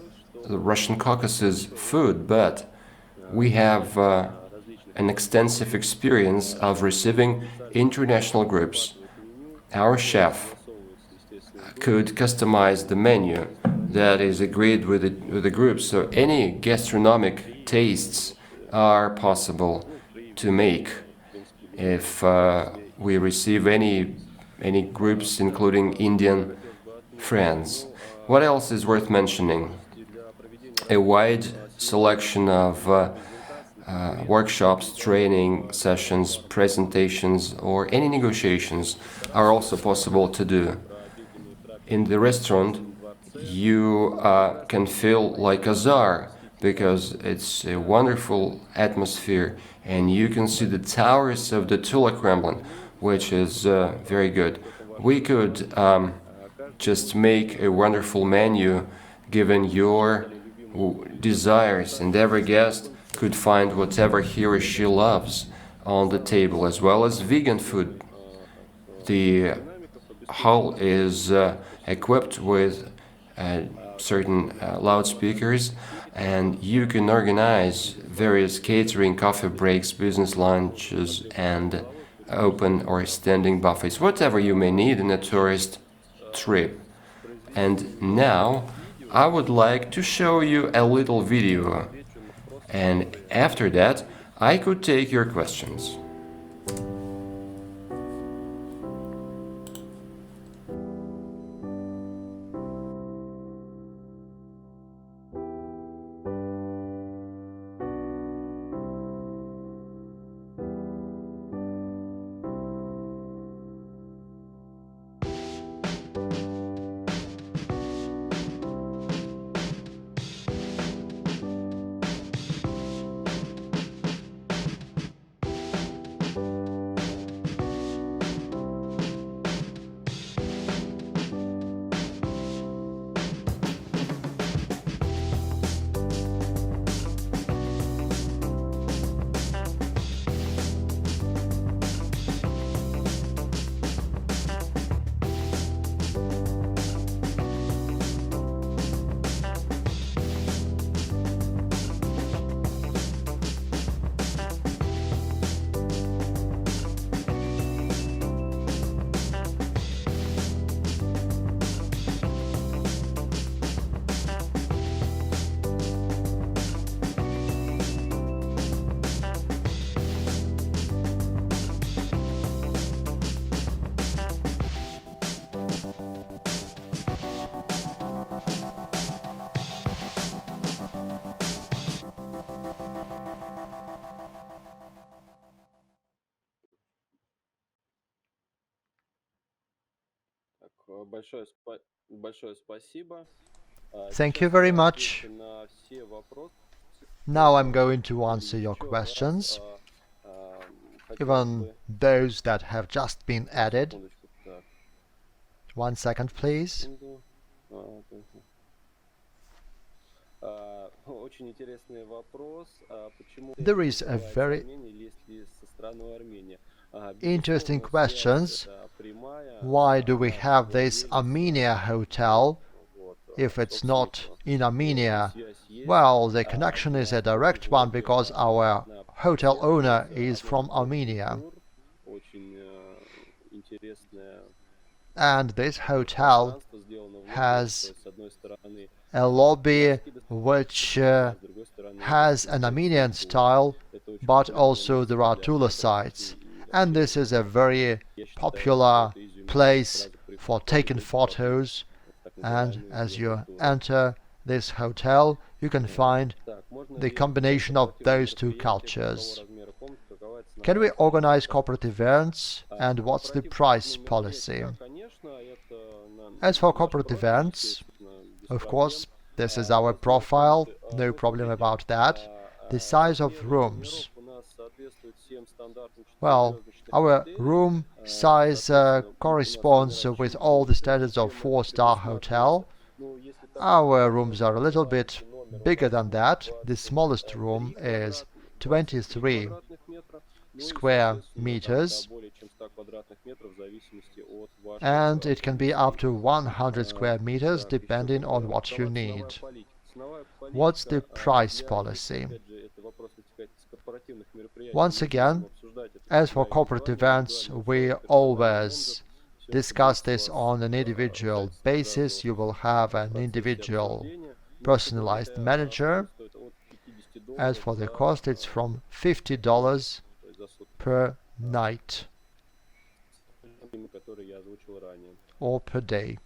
Russian Caucasus food, but we have an extensive experience of receiving international groups. Our chef could customize the menu that is agreed with the group, so any gastronomic tastes are possible to make if we receive any groups, including Indian friends. What else is worth mentioning? A wide selection of workshops, training sessions, presentations, or any negotiations are also possible to do. In the restaurant, you can feel like a czar because it's a wonderful atmosphere, and you can see the towers of the Tula Kremlin, which is very good. We could just make a wonderful menu given your desires, and every guest could find whatever he or she loves on the table, as well as vegan food. The hall is equipped with certain loudspeakers, and you can organize various catering, coffee breaks, business lunches, and open or standing buffets, whatever you may need in a tourist trip. And now I would like to show you a little video, and after that I could take your questions. Thank you very much. Now I'm going to answer your questions, even those that have just been added. 1 second, please. There is a very interesting question. Why do we have this Armenia hotel if it's not in Armenia? Well, the connection is a direct one because our hotel owner is from Armenia. And this hotel has a lobby which has an Armenian style, but also there are Tula sites. And this is a very popular place for taking photos. And as you enter this hotel, you can find the combination of those two cultures. Can we organize corporate events, and what's the price policy? As for corporate events, of course, this is our profile, no problem about that. The size of rooms. Well, our room size corresponds with all the standards of 4-star hotel. Our rooms are a little bit bigger than that. The smallest room is 23 square meters, and it can be up to 100 square meters depending on what you need. What's the price policy? Once again, as for corporate events, we always discuss this on an individual basis. You will have an individual personalized manager. As for the cost, it's from $50 per night or per day.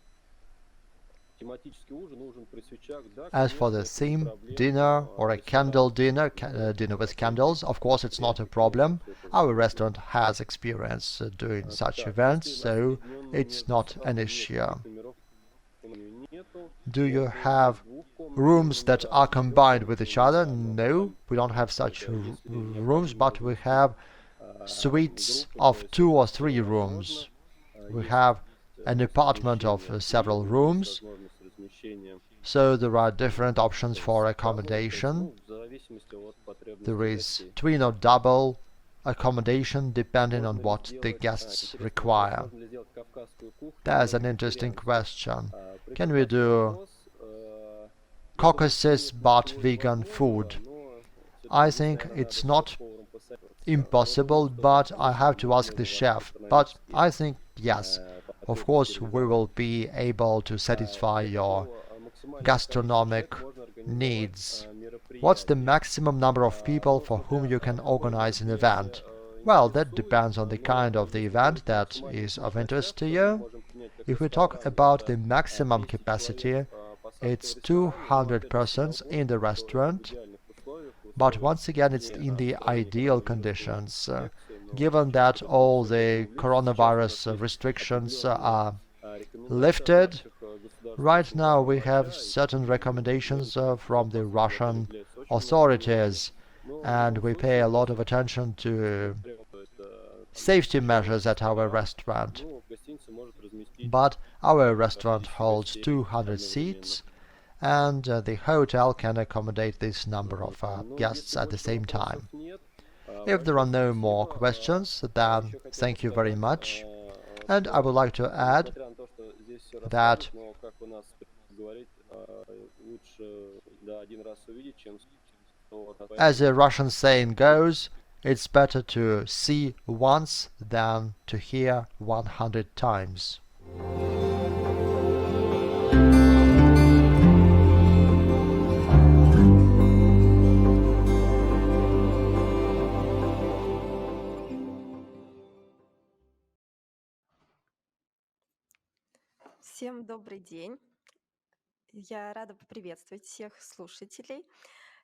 As for the theme dinner or a candle dinner, dinner with candles, of course it's not a problem. Our restaurant has experience doing such events, so it's not an issue. Do you have rooms that are combined with each other? No, we don't have such rooms, but we have suites of 2 or 3 rooms. We have an apartment of several rooms, so there are different options for accommodation. There is twin or double accommodation depending on what the guests require. That's an interesting question. Can we do Caucasus but vegan food? I think it's not impossible, but I have to ask the chef. But I think yes. Of course, we will be able to satisfy your gastronomic needs. What's the maximum number of people for whom you can organize an event? Well, that depends on the kind of the event that is of interest to you. If we talk about the maximum capacity, it's 200 persons in the restaurant. But once again, it's in the ideal conditions. Given that all the coronavirus restrictions are lifted, right now we have certain recommendations from the Russian authorities, and we pay a lot of attention to safety measures at our restaurant. But our restaurant holds 200 seats, and the hotel can accommodate this number of guests at the same time. If there are no more questions, then thank you very much. And I would like to add that as a Russian saying goes, it's better to see once than to hear 100 times. Всем добрый день. Я рада поприветствовать всех слушателей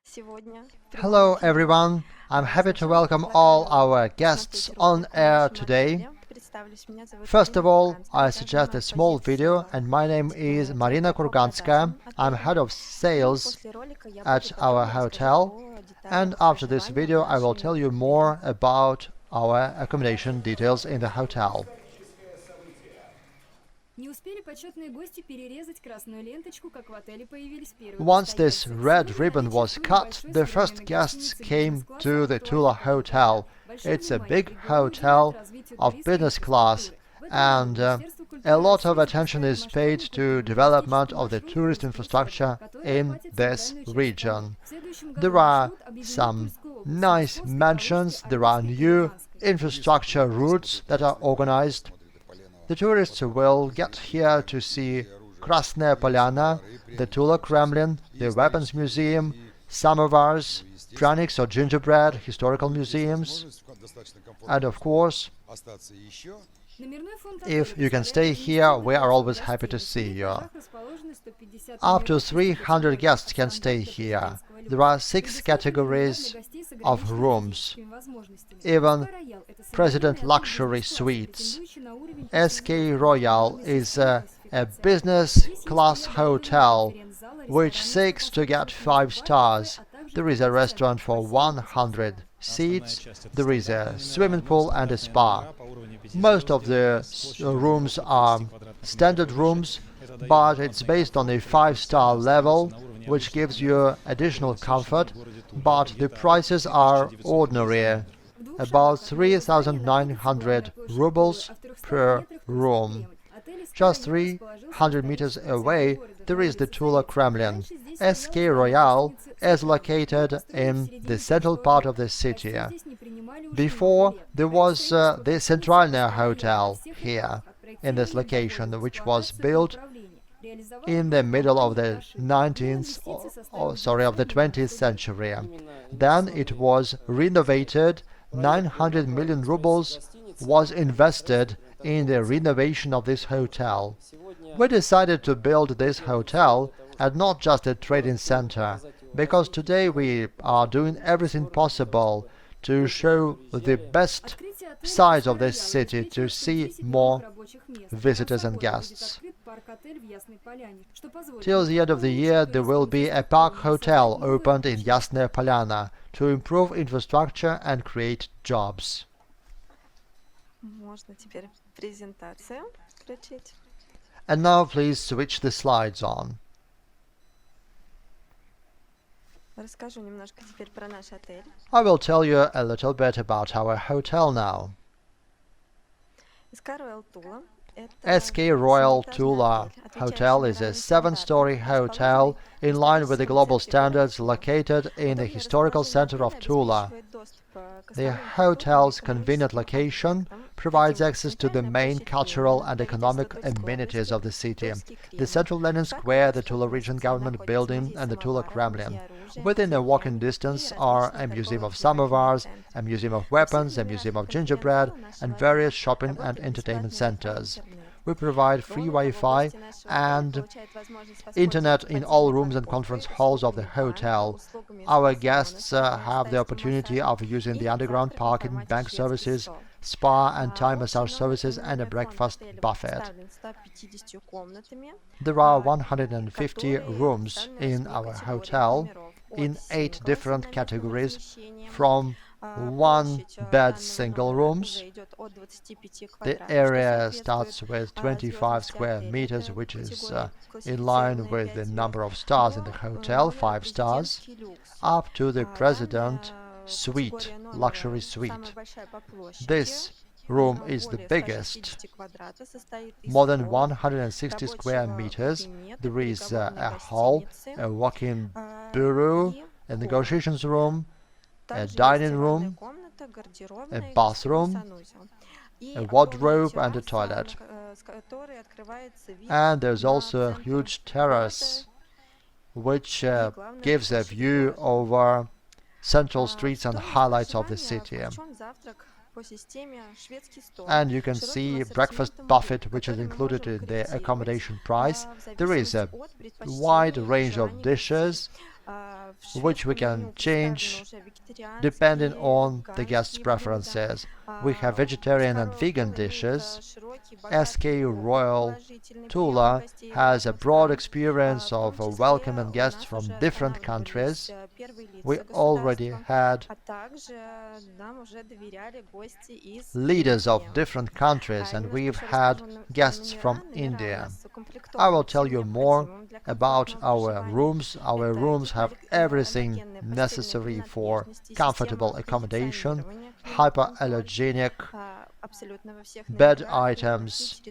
сегодня. Hello everyone, I'm happy to welcome all our guests on air today. First of all, I suggest a small video, and my name is Marina Kurganskaya. I'm head of sales at our hotel, and after this video I will tell you more about our accommodation details in the hotel. Once this red ribbon was cut, the first guests came to the Tula Hotel. It's a big hotel of business class, and a lot of attention is paid to development of the tourist infrastructure in this region. There are some nice mansions, there are new infrastructure routes that are organized. The tourists will get here to see Krasnaya Polyana, the Tula Kremlin, the Weapons Museum, Samovars, Praniks or Gingerbread, historical museums, and of course, if you can stay here, we are always happy to see you. Up to 300 guests can stay here. There are 6 categories of rooms, even President Luxury Suites. SK Royal is a business-class hotel which seeks to get 5 stars. There is a restaurant for 100 seats, there is a swimming pool and a spa. Most of the rooms are standard rooms, but it's based on a 5-star level, which gives you additional comfort, but the prices are ordinary, about 3,900 rubles per room. Just 300 meters away, there is the Tula Kremlin. SK Royal is located in the central part of the city. Before, there was the Centralная Hotel here, in this location, which was built in the middle of the 20th century. Then it was renovated. 900 million rubles was invested in the renovation of this hotel. We decided to build this hotel and not just a trading center, because today we are doing everything possible to show the best sides of this city, to see more visitors and guests. Till the end of the year, there will be a park hotel opened in Yasnaya Polyana to improve infrastructure and create jobs. And now please switch the slides on. I will tell you a little bit about our hotel now. SK Royal Tula Hotel is a 7-story hotel in line with the global standards, located in the historical center of Tula. The hotel's convenient location provides access to the main cultural and economic amenities of the city: the Central Lenin Square, the Tula Region Government Building, and the Tula Kremlin. Within a walking distance are a museum of samovars, a museum of weapons, a museum of gingerbread, and various shopping and entertainment centers. We provide free Wi-Fi and internet in all rooms and conference halls of the hotel. Our guests have the opportunity of using the underground parking, bank services, spa and Thai massage services, and a breakfast buffet. There are 150 rooms in our hotel in 8 different categories, from 1-bed single rooms. The area starts with 25 square meters, which is in line with the number of stars in the hotel, 5 stars, up to the President Suite, luxury suite. This room is the biggest, more than 160 square meters. There is a hall, a walk-in bureau, a negotiations room, a dining room, a bathroom, a wardrobe and a toilet. And there's also a huge terrace which gives a view over central streets and highlights of the city. And you can see breakfast buffet, which is included in the accommodation price. There is a wide range of dishes which we can change depending on the guests' preferences. We have vegetarian and vegan dishes. SK Royal Tula has a broad experience of welcoming guests from different countries. We already had leaders of different countries, and we've had guests from India. I will tell you more about our rooms. Our rooms have everything necessary for comfortable accommodation, hypoallergenic bed items,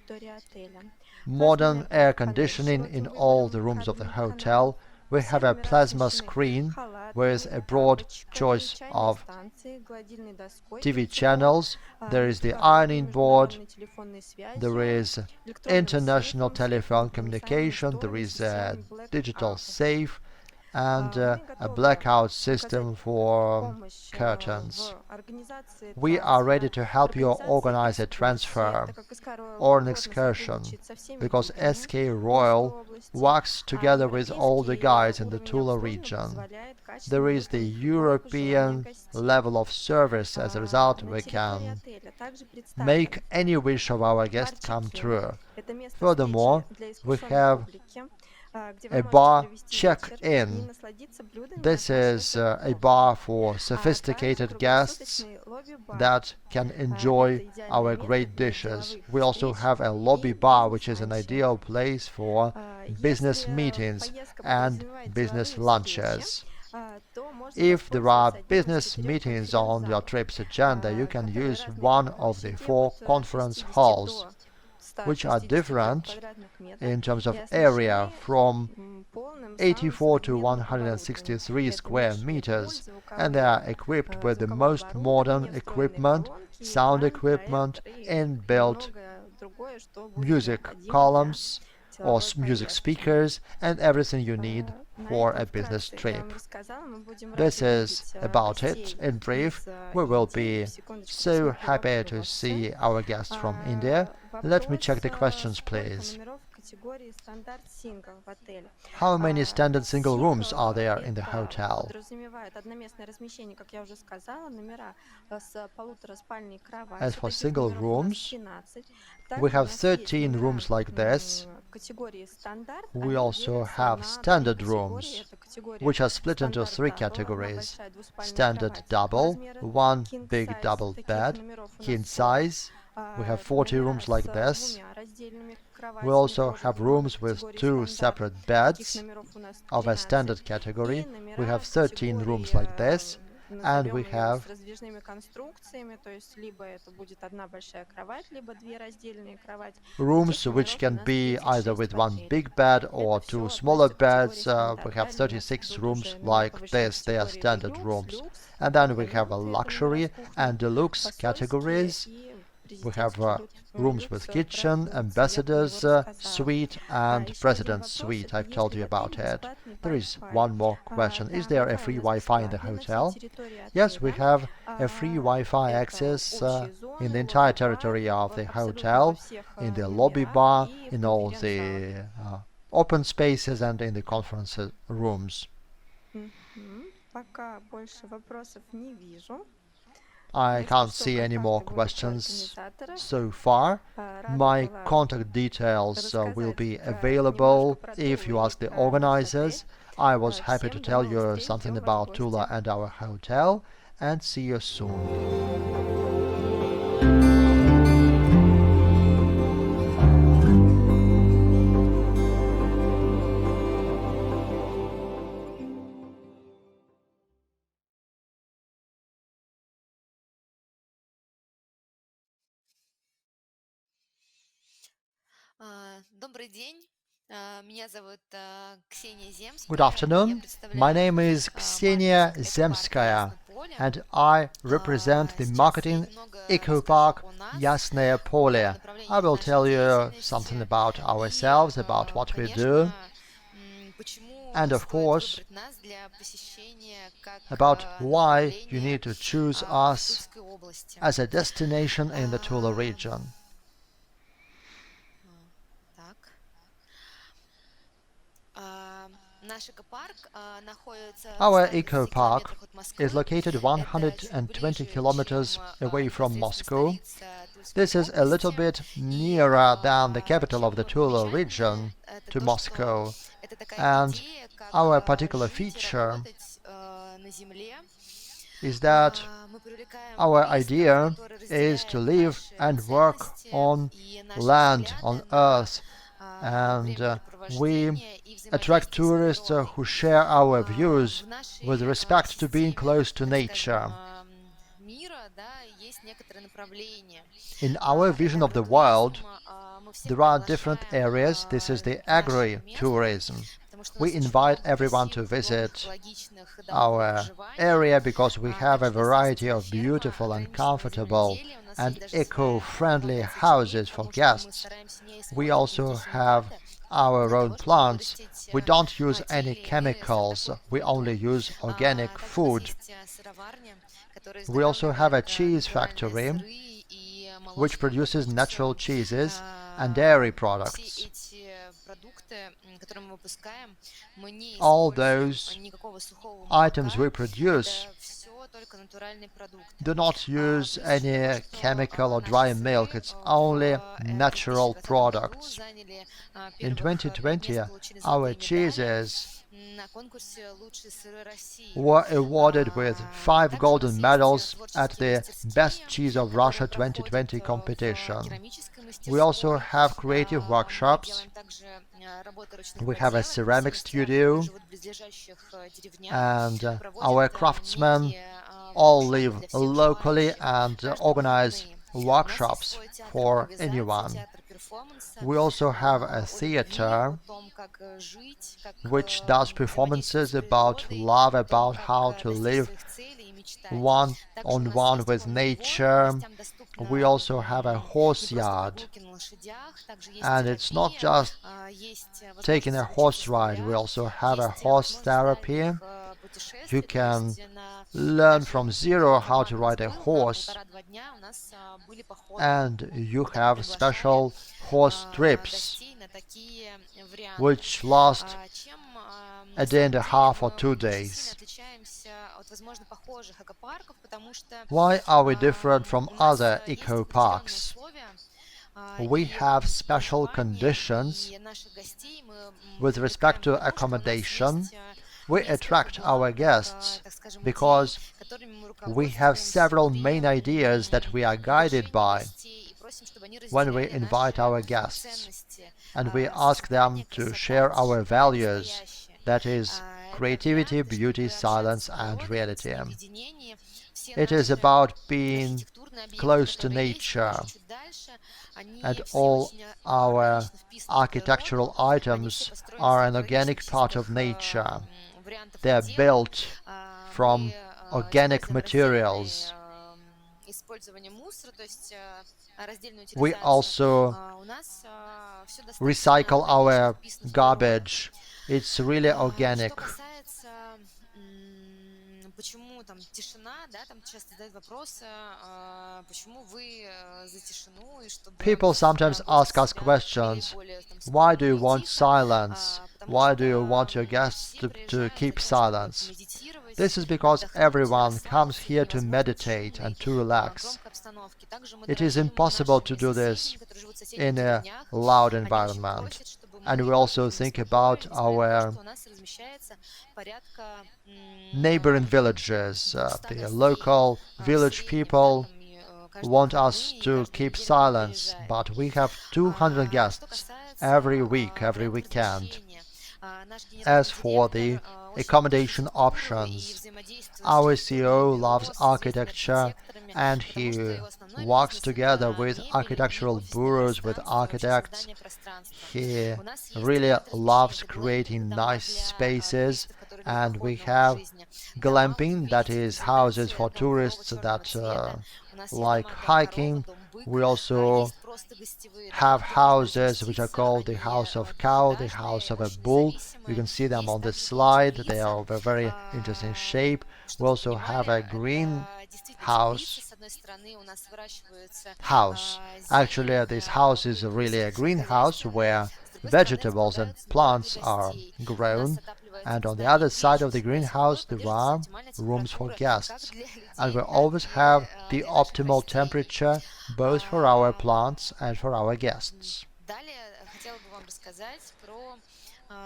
modern air conditioning in all the rooms of the hotel. We have a plasma screen with a broad choice of TV channels. There is the ironing board, there is international telephone communication, there is a digital safe, and a blackout system for curtains. We are ready to help you organize a transfer or an excursion, because SK Royal works together with all the guides in the Tula region. There is the European level of service. As a result, we can make any wish of our guests come true. Furthermore, we have a bar check-in. This is a bar for sophisticated guests that can enjoy our great dishes. We also have a lobby bar, which is an ideal place for business meetings and business lunches. If there are business meetings on your trip's agenda, you can use one of the 4 conference halls, which are different in terms of area, from 84 to 163 square meters, and they are equipped with the most modern equipment, sound equipment, inbuilt music columns or music speakers, and everything you need for a business trip. This is about it in brief. We will be so happy to see our guests from India. Let me check the questions, please. How many standard single rooms are there in the hotel? As for single rooms, we have 13 rooms like this. We also have standard rooms, which are split into 3 categories: standard double, 1 big double bed, king size. We have 40 rooms like this. We also have rooms with 2 separate beds of a standard category. We have 13 rooms like this, and we have rooms which can be either with 1 big bed or 2 smaller beds. We have 36 rooms like this. They are standard rooms. And then we have a luxury and deluxe categories. We have rooms with kitchen, ambassador's suite, and president's suite. I've told you about it. There is one more question. Is there a free Wi-Fi in the hotel? Yes, we have a free Wi-Fi access in the entire territory of the hotel, in the lobby bar, in all the open spaces, and in the conference rooms. I can't see any more questions so far. My contact details will be available if you ask the organizers. I was happy to tell you something about Tula and our hotel, and see you soon. Good afternoon. My name is Ksenia Zemskaya, and I represent the marketing eco park Yasnaya Pole. I will tell you something about ourselves, about what we do, and of course about why you need to choose us as a destination in the Tula region. Our eco park is located 120 kilometers away from Moscow. This is a little bit nearer than the capital of the Tula region to Moscow, and our particular feature is that our idea is to live and work on land, on earth, and we attract tourists who share our views with respect to being close to nature. In our vision of the world, there are different areas. This is the Agri Tourism. We invite everyone to visit our area because we have a variety of beautiful and comfortable and eco-friendly houses for guests. We also have our own plants. We don't use any chemicals. We only use organic food. We also have a cheese factory which produces natural cheeses and dairy products. All those items we produce do not use any chemical or dry milk. It's only natural products. In 2020, our cheeses were awarded with 5 golden medals at the Best Cheese of Russia 2020 competition. We also have creative workshops. We have a ceramic studio, and our craftsmen all live locally and organize workshops for anyone. We also have a theater which does performances about love, about how to live one-on-one with nature. We also have a horse yard, and it's not just taking a horse ride. We also have a horse therapy. You can learn from zero how to ride a horse, and you have special horse trips which last a day and a half or 2 days. Why are we different from other eco parks? We have special conditions with respect to accommodation. We attract our guests because we have several main ideas that we are guided by when we invite our guests, and we ask them to share our values, that is, creativity, beauty, silence, and reality. It is about being close to nature, and all our architectural items are an organic part of nature. They are built from organic materials. We also recycle our garbage. It's really organic. People sometimes ask us questions. Why do you want silence? Why do you want your guests to keep silence? This is because everyone comes here to meditate and to relax. It is impossible to do this in a loud environment. And we also think about our neighboring villages. The local village people want us to keep silence, but we have 200 guests every week, every weekend. As for the accommodation options, our CEO loves architecture, and he works together with architectural bureaus, with architects. He really loves creating nice spaces, and we have glamping, that is houses for tourists that like hiking. We also have houses which are called the house of cow, the house of a bull. You can see them on this slide. They are of a very interesting shape. We also have a green house. Actually, this house is really a greenhouse where vegetables and plants are grown, and on the other side of the greenhouse there are rooms for guests, and we always have the optimal temperature both for our plants and for our guests.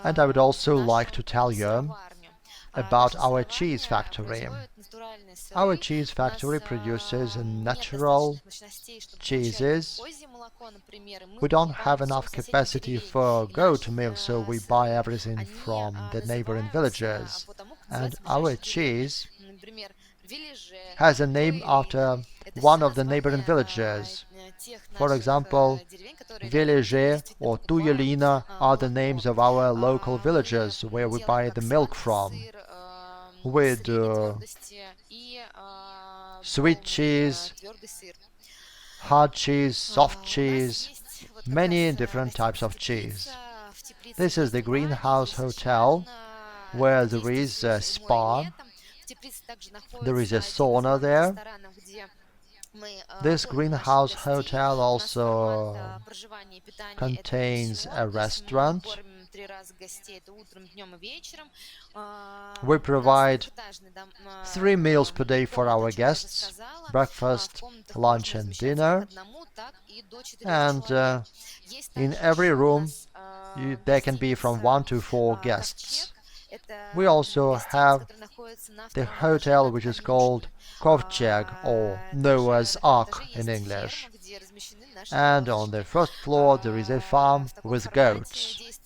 And I would also like to tell you about our cheese factory. Our cheese factory produces natural cheeses. We don't have enough capacity for goat milk, so we buy everything from the neighboring villages. And our cheese has a name after one of the neighboring villages. For example, Veleje or Tuyelina are the names of our local villages where we buy the milk from, with sweet cheese, hard cheese, soft cheese, many different types of cheese. This is the Greenhouse Hotel, where there is a spa, there is a sauna there. This Greenhouse Hotel also contains a restaurant. We provide 3 meals per day for our guests: breakfast, lunch and dinner. And in every room there can be from 1 to 4 guests. We also have the hotel which is called Kovcheg, or Noah's Ark in English. And on the first floor there is a farm with goats.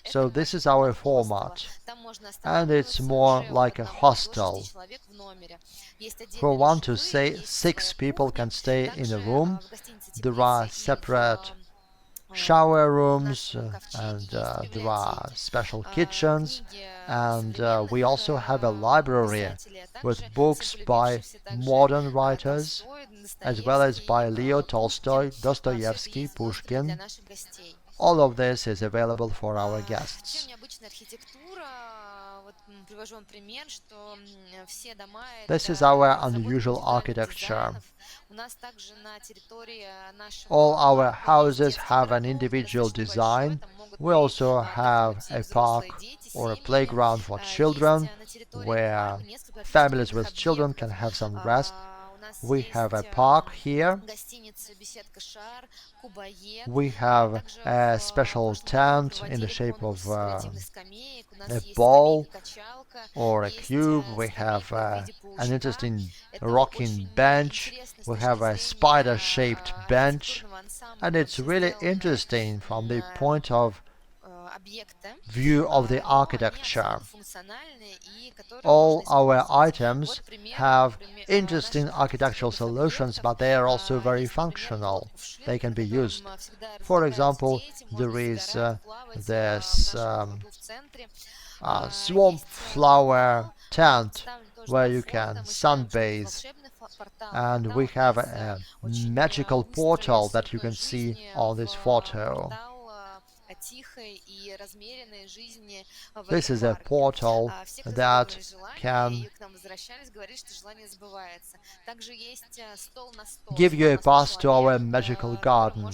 So this is our format, and it's more like a hostel. For 1 to 6 people can stay in a room. There are separate shower rooms, and there are special kitchens, and we also have a library with books by modern writers, as well as by Leo Tolstoy, Dostoevsky, Pushkin. All of this is available for our guests. This is our unusual architecture. All our houses have an individual design. We also have a park or a playground for children, where families with children can have some rest. We have a park here. We have a special tent in the shape of a ball or a cube. We have an interesting rocking bench. We have a spider-shaped bench, and it's really interesting from the point of view of the architecture. All our items have interesting architectural solutions, but they are also very functional. They can be used. For example, there is this swamp flower tent where you can sunbathe, and we have a magical portal that you can see on this photo. This is a portal that can give you a pass to our magical garden.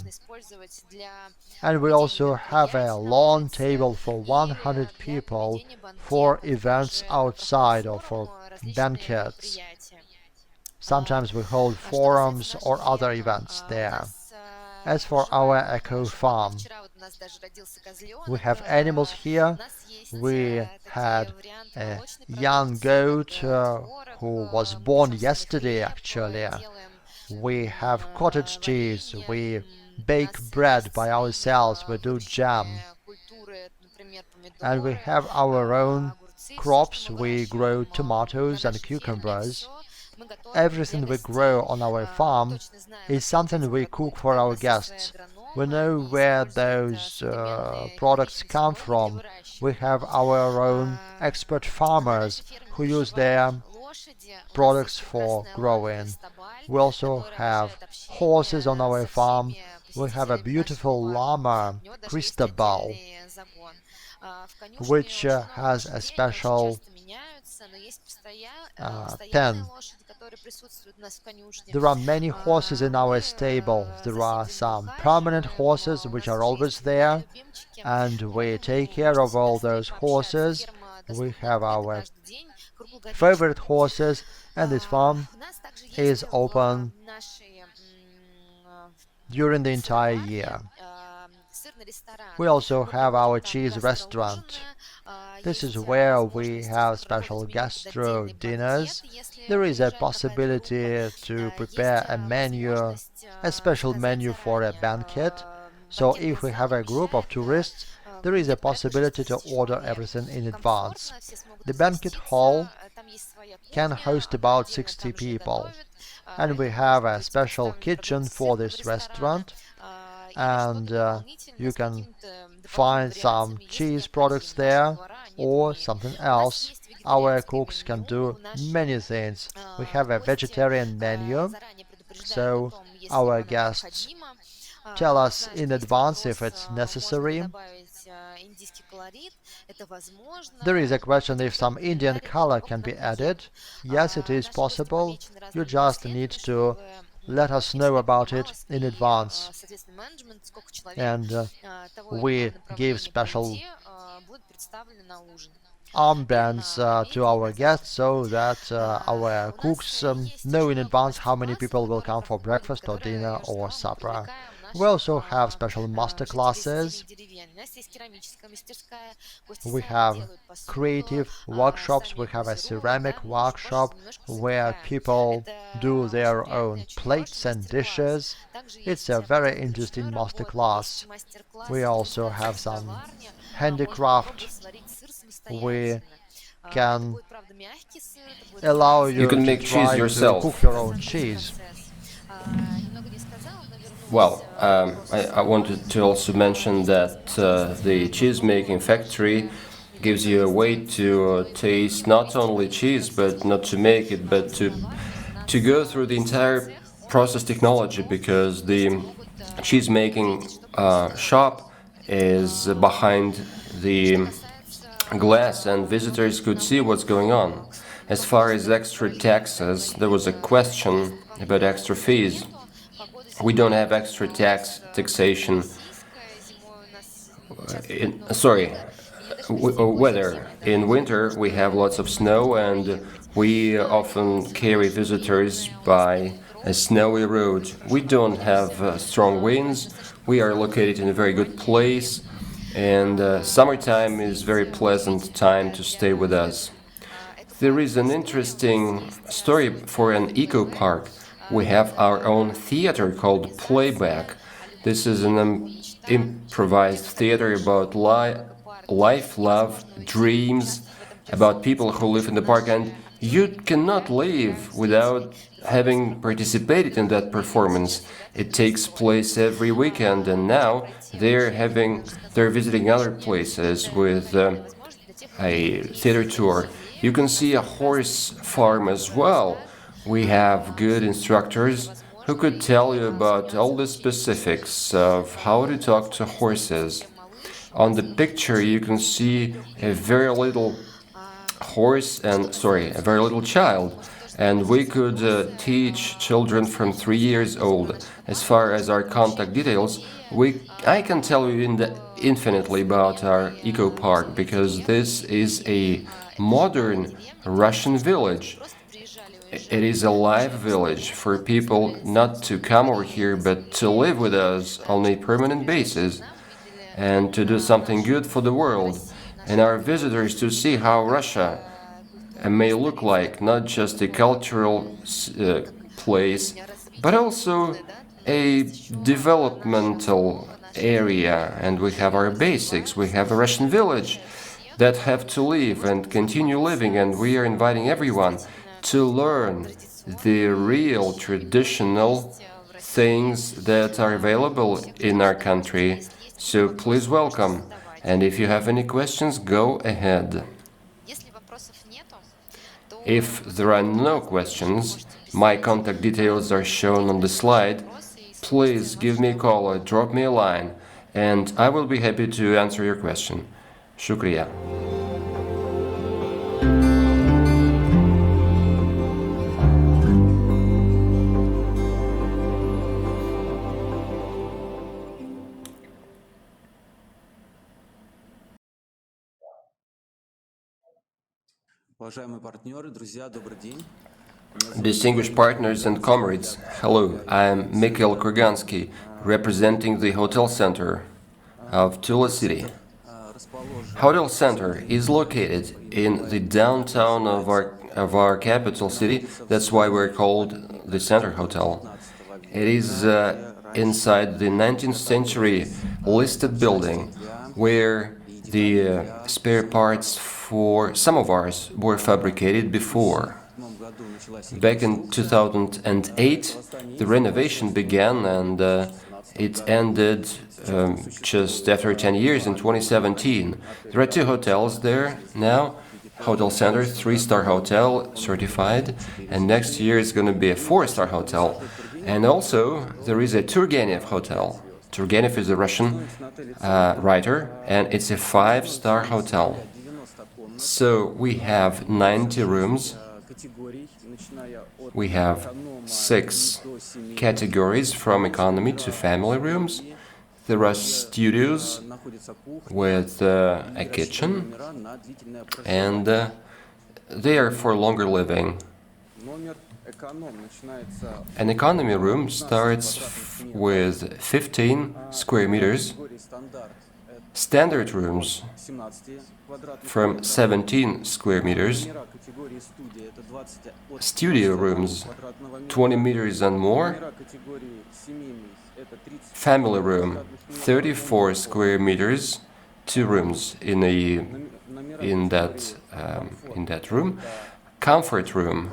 And we also have a long table for 100 people for events outside or for banquets. Sometimes we hold forums or other events there. As for our eco farm, we have animals here. We had a young goat who was born yesterday, actually. We have cottage cheese. We bake bread by ourselves. We do jam. And we have our own crops. We grow tomatoes and cucumbers. Everything we grow on our farm is something we cook for our guests. We know where those products come from. We have our own expert farmers who use their products for growing. We also have horses on our farm. We have a beautiful llama, Cristobal, which has a special pen. There are many horses in our stable. There are some permanent horses which are always there, and we take care of all those horses. We have our favorite horses, and this farm is open during the entire year. We also have our cheese restaurant. This is where we have special gastro dinners. There is a possibility to prepare a menu, a special menu for a banquet. So if we have a group of tourists, there is a possibility to order everything in advance. The banquet hall can host about 60 people, and we have a special kitchen for this restaurant, and you can find some cheese products there or something else. Our cooks can do many things. We have a vegetarian menu, so our guests tell us in advance if it's necessary. There is a question if some Indian color can be added. Yes, it is possible. You just need to let us know about it in advance. And we give special armbands to our guests so that our cooks know in advance how many people will come for breakfast or dinner or supper. We also have special master classes. We have creative workshops. We have a ceramic workshop where people do their own plates and dishes. It's a very interesting master class. We also have some handicraft. We can allow You you can to make cheese try to yourself. cook your own cheese. Well, I wanted to also mention that the cheese-making factory gives you a way to taste not only cheese, but not to make it, but to go through the entire process technology, because the cheese-making shop is behind the glass and visitors could see what's going on. As far as extra taxes, there was a question about extra fees. We don't have extra taxation. Weather. In winter, we have lots of snow, and we often carry visitors by a snowy road. We don't have strong winds. We are located in a very good place, and summertime is a very pleasant time to stay with us. There is an interesting story for an eco park. We have our own theater called Playback. This is an improvised theater about life, love, dreams, about people who live in the park, and you cannot leave without having participated in that performance. It takes place every weekend, and now they're visiting other places with a theater tour. You can see a horse farm as well. We have good instructors who could tell you about all the specifics of how to talk to horses. On the picture you can see a very little a very little child, and we could teach children from 3 years old. As far as our contact details, I can tell you infinitely about our eco park, because this is a modern Russian village. It is a live village for people not to come over here, but to live with us on a permanent basis and to do something good for the world, and our visitors to see how Russia may look like, not just a cultural place, but also a developmental area. And we have our basics. We have a Russian village that have to live and continue living, and we are inviting everyone to learn the real traditional things that are available in our country. So please welcome, and if you have any questions, go ahead. If there are no questions, my contact details are shown on the slide. Please give me a call or drop me a line, and I will be happy to answer your question. Shukriya. Distinguished partners and comrades, hello, I am Mikhail Kurgansky, representing the Hotel Center of Tula City. Hotel Center is located in the downtown of our capital city. That's why we're called the Center Hotel. It is inside the 19th century listed building. where the spare parts for Samovars were fabricated before. Back in 2008, the renovation began and it ended just after 10 years in 2017. There are 2 hotels there now. Hotel Center, 3-star hotel, certified, and next year is going to be a 4-star hotel. And also, there is a Turgenev hotel. Turgenev is a Russian writer, and it's a 5-star hotel. So we have 90 rooms. We have 6 categories from economy to family rooms. There are studios with a kitchen, and they are for longer living. An economy room starts with 15 square meters, standard rooms from 17 square meters, studio rooms 20 meters and more, family room 34 square meters, 2 rooms in that room, comfort room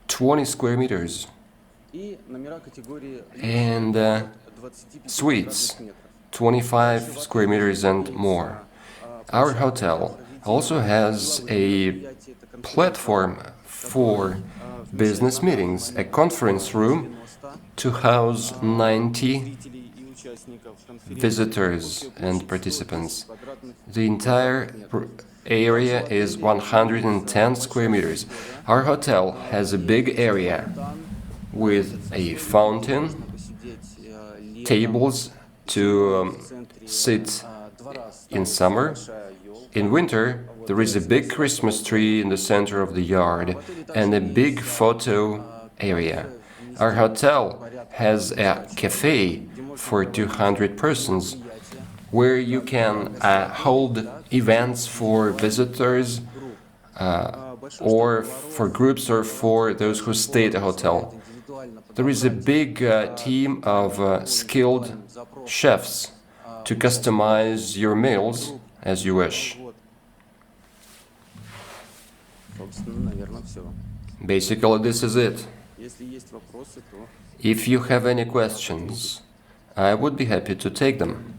20 square meters, and suites 25 square meters and more. Our hotel also has a platform for business meetings, a conference room to house 90 visitors and participants. The entire area is 110 square meters. Our hotel has a big area with a fountain, tables to sit in summer. In winter, there is a big Christmas tree in the center of the yard and a big photo area. Our hotel has a cafe for 200 persons where you can hold events for visitors or for groups or for those who stay at the hotel. There is a big team of skilled chefs to customize your meals as you wish. Basically, this is it. If you have any questions, I would be happy to take them.